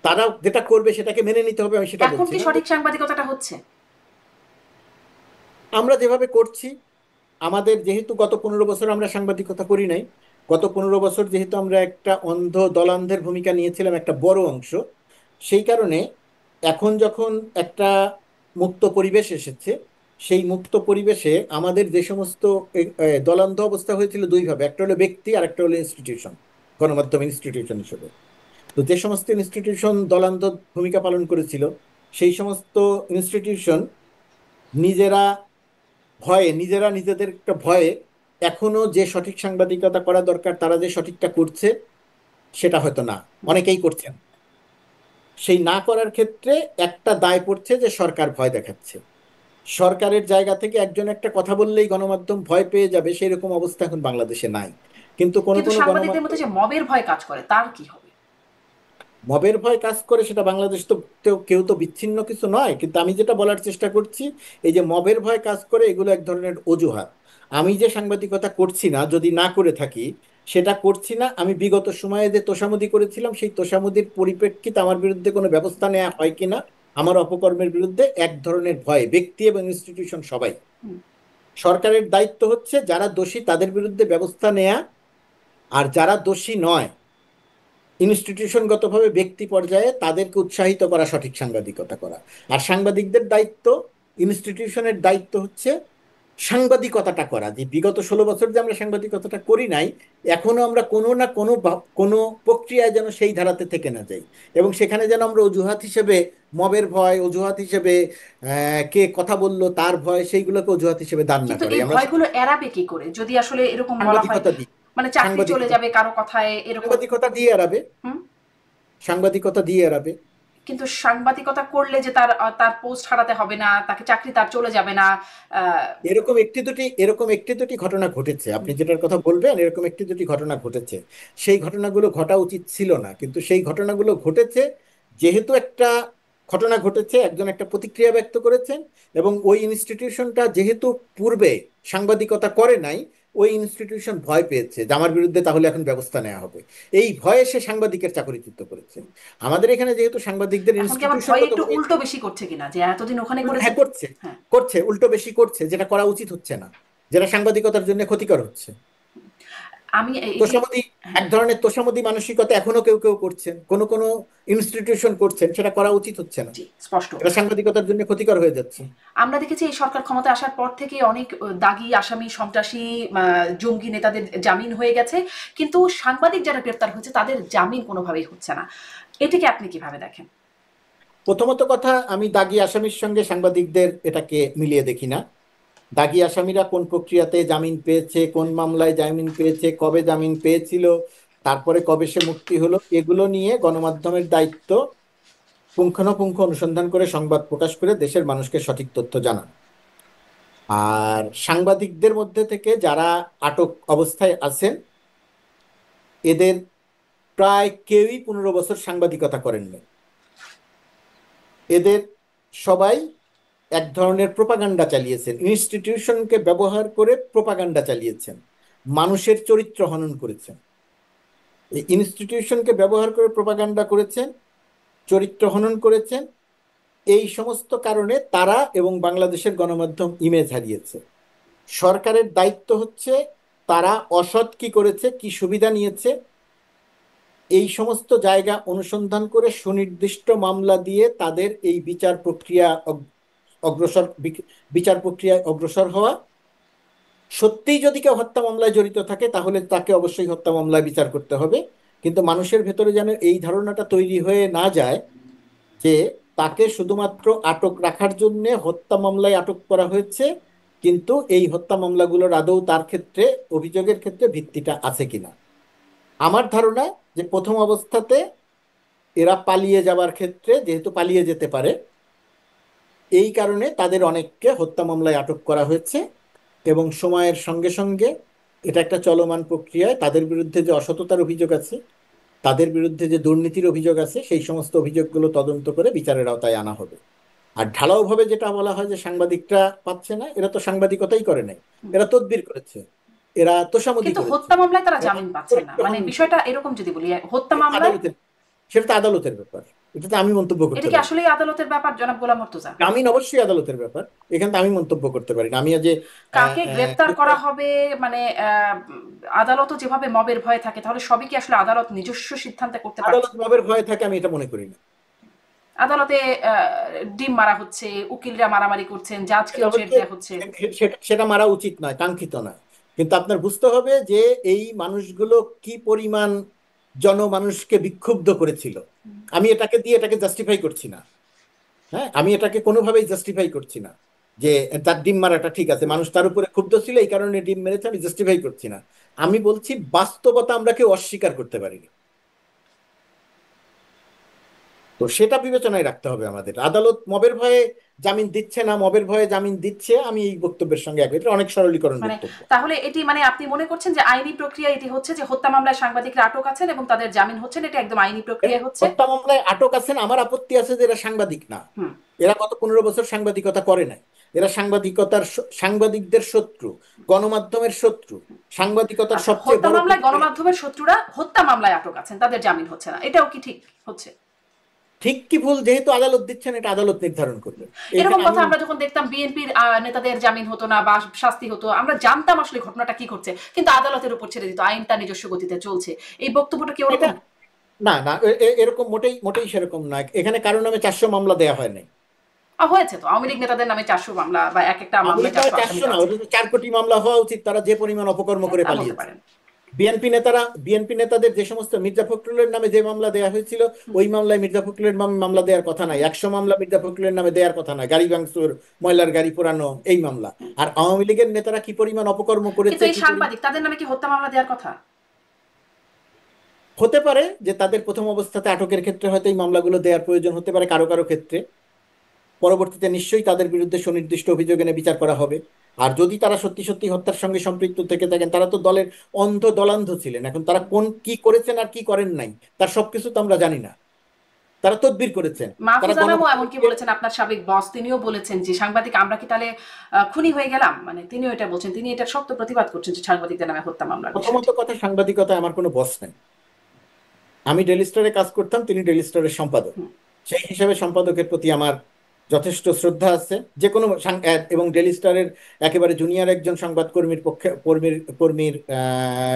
তারা যেটা করবে সেটাকে মেনে নিতে হবে, আমি সেটা এখন বলছি কি না। সঠিক সাংবাদিকতাটা হচ্ছে? আমরা যেভাবে করছি, আমাদের যেহেতু গত 15 বছর আমরা সাংবাদিকতা করি নাই, গত 15 বছর যেহেতু আমরা একটা দলান্ধের ভূমিকা নিয়েছিলাম একটা বড় অংশ, সেই কারণে এখন যখন একটা মুক্ত পরিবেশ এসেছে, সেই মুক্ত পরিবেশে আমাদের যে সমস্ত দলান্ধ অবস্থা হয়েছিল দুই ভাবে, একটা হলো ব্যক্তি আর একটা হলো ইনস্টিটিউশন, গণমাধ্যম ইনস্টিটিউশন হিসেবে। তো যে সমস্ত ইনস্টিটিউশন দলান্ধ ভূমিকা পালন করেছিল, সেই সমস্ত ইনস্টিটিউশন নিজেরা নিজেরা নিজেদের একটা ভয়ে এখনো যে সঠিক সাংবাদিকতা করা দরকার তারা যে সঠিকটা করছে সেটা হয়তো না, অনেকেই করছেন। সেই না করার ক্ষেত্রে একটা দায় পড়ছে যে সরকার ভয় দেখাচ্ছে। সরকারের জায়গা থেকে একজন একটা কথা বললেই গণমাধ্যম ভয় পেয়ে যাবে, সেই রকম অবস্থা এখন বাংলাদেশে নাই। কিন্তু কোনো কিন্তু কোনো সাংবাদিকদের গণমাধ্যম মধ্যে যে মবের ভয় কাজ করে তার কি হবে? মবের ভয় কাজ করে, সেটা বাংলাদেশ তো কেউ তো বিচ্ছিন্ন কিছু নয়। কিন্তু আমি যেটা বলার চেষ্টা করছি, এই যে মবের ভয় কাজ করে, এগুলো এক ধরনের অজুহাত। আমি যে সাংবাদিকতা করছি না, যদি না করে থাকি, সেটা করছি না আমি বিগত সময়ে যে তোষামোদী করেছিলাম, সেই তোষামোদীর পরিপ্রেক্ষিতে আমার বিরুদ্ধে কোনো ব্যবস্থা নেওয়া হয় কিনা, আমার অপকর্মের বিরুদ্ধে এক ধরনের ভয়, ব্যক্তি এবং ইনস্টিটিউশন সবাই। সরকারের দায়িত্ব হচ্ছে যারা দোষী তাদের বিরুদ্ধে ব্যবস্থা নেয়া, আর যারা দোষী নয় ইনস্টিটিউশনগতভাবে ব্যক্তি পর্যায়ে তাদেরকে উৎসাহিত করা, সঠিক সাংবাদিকতা করা। আর সাংবাদিকদের দায়িত্ব, ইনস্টিটিউশনের দায়িত্ব হচ্ছে সাংবাদিকতাটা করা। যে বিগত 16 বছর যে আমরা সাংবাদিকতাটা করি নাই, এখনো আমরা কোনো না কোনো কোনো প্রক্রিয়ায় যেন সেই ধারাতে থেকে না যাই, এবং সেখানে যেন আমরা অজুহাত হিসেবে মবের ভয়, অজুহাত হিসেবে কে কথা বললো তার ভয়, সেইগুলোকে অজুহাত হিসেবে দান না কিন্তু করে এই আমরা ভয়গুলো এড়াবে কি করে যদি আসলে এরকম বলা হয় সাংবাদিকতা দিই। মানে চাকরি চলে সাংবাদিকতা যাবে কারো কথায় এরকম? সাংবাদিকতা দিয়ে এড়াবে, হুম। সাংবাদিকতা দিয়ে এড়াবে। কিন্তু সাংবাদিকতা করলে যে তার তার পোস্ট হারাতে হবে না, তাকে চাকরি তার চলে যাবে না? আহ, এরকম একটি দুটি ঘটনা ঘটেছে, আপনি যেটার কথা বলবেন, এরকম একটি দুটি ঘটনা ঘটেছে। সেই ঘটনাগুলো ঘটা উচিত ছিল না, কিন্তু সেই ঘটনাগুলো ঘটেছে। যেহেতু একটা ঘটনা ঘটেছে, একজন একটা প্রতিক্রিয়া ব্যক্ত করেছেন, এবং ওই ইনস্টিটিউশনটা যেহেতু পূর্বে সাংবাদিকতা করে নাই, ওই ইনস্টিটিউশন ভয় পেয়েছে যে আমার বিরুদ্ধে তাহলে এখন ব্যবস্থা নেওয়া হবে। এই ভয়ে সে সাংবাদিকের চাকরিচ্যুত করেছে। আমাদের এখানে যেহেতু সাংবাদিকদের এখন কি আমার ভয় একটু ইনস্টিটিউশনগতভাবে, উল্টো বেশি করছে কিনা যে এতদিন ওখানে করেছে? হ্যাঁ করছে, হ্যাঁ। উল্টো বেশি করছে, যেটা করা উচিত হচ্ছে না। যেটা সাংবাদিকতার জন্য ক্ষতিকর হচ্ছে। আমি এই যে তোষামোদী, এক হ্যাঁ, ধরনের তোষামোদী মানসিকতা এখনো কেউ কেউ করছেন, কোন কোন ইনস্টিটিউশন করছেন, সেটা করা উচিত হচ্ছে না। জি স্পষ্ট। এটা সাংবাদিকতার জন্য ক্ষতিকর হয়ে যাচ্ছে। আমরা দেখেছি এই সরকার ক্ষমতায় আসার পর থেকে অনেক দাগী আসামি, সন্ত্রাসী, জঙ্গি নেতাদের জামিন হয়ে গেছে, কিন্তু সাংবাদিক যারা গ্রেপ্তার হয়েছে তাদের জামিন কোনোভাবেই হচ্ছে না। এটাকে আপনি কিভাবে দেখেন? প্রথমত কথা, আমি দাগী আসামির সঙ্গে সাংবাদিকদের এটাকে মিলিয়ে দেখি না। দাগী আসামিরা কোন প্রক্রিয়াতে জামিন পেয়েছে, কোন মামলায় জামিন পেয়েছে, কবে জামিন পেয়েছিল, তারপরে কবে সে মুক্তি হলো, এগুলো নিয়ে গণমাধ্যমের দায়িত্ব পুঙ্খানুপুঙ্খ অনুসন্ধান করে সংবাদ প্রকাশ করে দেশের মানুষকে সঠিক তথ্য জানানো। আর সাংবাদিকদের মধ্যে থেকে যারা আটক অবস্থায় আছেন, এদের প্রায় কেউই 15 বছর সাংবাদিকতা করেননি। এদের সবাই এক ধরনের প্রোপাগান্ডা চালিয়েছেন, ইনস্টিটিউশনকে ব্যবহার করে প্রোপাগান্ডা চালিয়েছেন, মানুষের চরিত্র হনন করেছেন। এই ইনস্টিটিউশনকে ব্যবহার করে প্রোপাগান্ডা করেছেন, চরিত্র হনন করেছেন। এই সমস্ত কারণে তারা এবং বাংলাদেশের গণমাধ্যম ইমেজ হারিয়েছে। সরকারের দায়িত্ব হচ্ছে তারা অসৎ কি করেছে, কি সুবিধা নিয়েছে, এই সমস্ত জায়গা অনুসন্ধান করে সুনির্দিষ্ট মামলা দিয়ে তাদের এই বিচার প্রক্রিয়ায় অগ্রসর হওয়া। সত্যিই যদি কেউ হত্যা মামলায় জড়িত থাকে তাহলে তাকে অবশ্যই হত্যা মামলায় বিচার করতে হবে। কিন্তু মানুষের ভেতরে যেন এই ধারণাটা তৈরি হয়ে না যায় যে তাকে শুধুমাত্র আটক রাখার জন্য হত্যা মামলায় আটক করা হয়েছে, কিন্তু এই হত্যা মামলাগুলোর আদৌ তার ক্ষেত্রে, অভিযোগের ক্ষেত্রে ভিত্তিটা আছে কিনা। আমার ধারণা যে প্রথম অবস্থাতে এরা পালিয়ে যাবার ক্ষেত্রে, যেহেতু পালিয়ে যেতে পারে, এই কারণে তাদের অনেককে হত্যা মামলায় আটক করা হয়েছে। এবং সময়ের সঙ্গে সঙ্গে এটা একটা চলমান প্রক্রিয়ায় তাদের বিরুদ্ধে যে অসততার অভিযোগ আছে, তাদের বিরুদ্ধে যে দুর্নীতির অভিযোগ আছে, সেই সমস্ত অভিযোগগুলো তদন্ত করে বিচারের আওতায় আনা হবে। আর ঢালাওভাবে যেটা বলা হয় যে সাংবাদিকরা পাচ্ছে না, এরা তো সাংবাদিকতাই করে নাই, এরা তদবির করেছে, এরা তোষামোদী কিন্তু করেছে, হত্যা মামলায় তারা এরা জামিন পাচ্ছেন না, চরিত্র মানে হনন বিষয়টা এরকম যদি বলি, হত্যা মামলায় আদালতের, সেটা তো আদালতের ব্যাপার, এটাতে আমি মন্তব্য এটা করতে কি পারি না। আসলেই আদালতের ব্যাপার, জনাব গোলাম মুর্তজা? জামিন অবশ্যই আদালতের ব্যাপার, এখানে তো আমি মন্তব্য করতে পারি না। আমি আজ যে কাকে গ্রেপ্তার করা হবে, মানে আদালতও যেভাবে মবের ভয়ে থাকে, তাহলে সবই কি আসলে আদালত নিজস্ব সিদ্ধান্তে করতে পারছে? আদালত মবের ভয় থাকে আমি এটা মনে করি না। আদালতে ডিম মারা হচ্ছে, উকিলরা মারামারি করছেন, সেটা জাজকেও ছেড় হচ্ছে, দেওয়া হচ্ছে। সেটা সেটা মারা উচিত নয়, কাঙ্ক্ষিত নয়। কিন্তু আপনার বুঝতে হবে যে এই মানুষগুলো কি পরিমাণ জনমানুষকে বিক্ষুব্ধ করেছিল। আমি এটাকে জাস্টিফাই করছি না। হ্যাঁ, আমি এটাকে কোনোভাবেই জাস্টিফাই করছি না যে তার ডিম মারাটা ঠিক আছে, মানুষ তার উপরে ক্ষুব্ধ ছিল এই কারণে ডিম মেরেছে, আমি জাস্টিফাই করছি না। আমি বলছি বাস্তবতা আমরা কেউ অস্বীকার করতে পারি না। তো সেটা বিবেচনায় রাখতে হবে আমাদের। আদালত মবের ভয়ে জামিন দিচ্ছে না, মবের ভয়ে জামিন দিচ্ছে, আমি এই বক্তব্যের সঙ্গে একমত। এটা অনেক সরলীকরণ মানে বক্তব্য। তাহলে এটি, মানে আপনি মনে করছেন যে আইনি প্রক্রিয়া এটি হচ্ছে যে হত্যা মামলায় সাংবাদিকরা আটক আছেন এবং তাদের জামিন হচ্ছেন, এটা একদম আইনি প্রক্রিয়া হচ্ছে? হত্যা মামলায় আটক আছেন, আমার আপত্তি আছে যে এরা সাংবাদিক না। হুম। এরা গত 15 বছর সাংবাদিকতা করে নাই। এরা সাংবাদিকদের শত্রু, গণমাধ্যমের শত্রু, সাংবাদিকতার আচ্ছা, সবচেয়ে হত্যা বড় মামলায় বিপরীত। গণমাধ্যমের শত্রুরা হত্যা মামলায় আটক আছেন, তাদের জামিন হচ্ছে না, এটাও কি ঠিক হচ্ছে? ঠিক কি ভুল যেহেতু আদালত দিচ্ছেন, এটা আদালত নির্ধারণ করবে। এরকম এইখানে আমি কথা আমরা যখন দেখতাম বিএনপির নেতাদের জামিন হতো না বা শাস্তি হতো, আমরা জানতাম আসলে ঘটনাটা কি ঘটছে, কিন্তু আদালতের উপর ছেড়ে দিত, আইন তার নিজস্ব গতিতে চলছে। এই বক্তব্যটা কি এটা, ওরকম? না না, এরকম মোটেই মোটেই সেরকম নয়। এখানে কারো নামে 400 মামলা দেয়া হয় নাই। হয়েছে তো আওয়ামী লীগ নেতাদের নামে 400 মামলা, বা এক একটা আওয়ামী মামলায় লীগ নামে 400 আসামি 400 তো না, আছে। ওটা তো 4 কোটি মামলা হওয়া উচিত, তারা যে পরিমাণ অপকর্ম হ্যাঁ, করে তা বলতে পালিয়েছে। পারেন। বিএনপি নেতাদের যে সমস্ত, মির্জা ফখরুলের নামে যে মামলা দেয়া হয়েছিল, ওই মামলায় মির্জা ফখরুলের মামলা দেওয়ার কথা নাই। 100 মামলা মির্জা ফখরুলের নামে দেওয়ার কথা নয়, গাড়ি ভাঙচুর, ময়লার গাড়ি পোড়ানো, এই মামলা। আর আওয়ামী লীগের নেতারা কি পরিমাণ অপকর্ম কিন্তু করেছে, এই কি পরিমাণ, সাংবাদিক, তাদের নামে কি হত্যা মামলা দেওয়ার কথা? হতে পারে যে তাদের প্রথম অবস্থাতে আটকের ক্ষেত্রে হয়তো এই মামলাগুলো দেওয়ার প্রয়োজন হতে পারে কারো কারো ক্ষেত্রে। পরবর্তীতে নিশ্চয়ই তাদের বিরুদ্ধে সুনির্দিষ্ট অভিযোগ এনে বিচার করা হবে। আর যদি তারা সত্যি সত্যি হত্যার সঙ্গে সম্পৃক্ত থেকে থাকেন, তারা তো দলের দলান্ধ ছিলেন, এখন তারা কোন কি করেছেন আর কি করেন নাই তার সবকিছু তো আমরা জানি না। তারা তদবির করেছেন, তারা মাহফুজা ম্যামও এমনকি গণমাধ্যমকে, বলেছেন, আপনার সাবেক বস তিনিও বলেছেন যে সাংবাদিক আমরা কি তাহলে খুনি হয়ে গেলাম, মানে তিনিও এটা বলছেন, তিনি এটার শক্ত প্রতিবাদ করছেন যে সাংবাদিকদের নামে হত্যা মামলার প্রথমত বিষয়টি। কথা, সাংবাদিকতায় আমার কোনো বস নেই। আমি ডেলি স্টারে কাজ করতাম, তিনি ডেলি স্টারের সম্পাদক। সেই হিসাবে সম্পাদকের প্রতি আমার যথেষ্ট শ্রদ্ধা আছে যে কোনো এবং ডেইলি স্টারের একেবারে জুনিয়র একজন সংবাদকর্মীর পক্ষে কর্মীর কর্মীর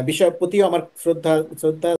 বিষয়ের প্রতিও আমার শ্রদ্ধা শ্রদ্ধা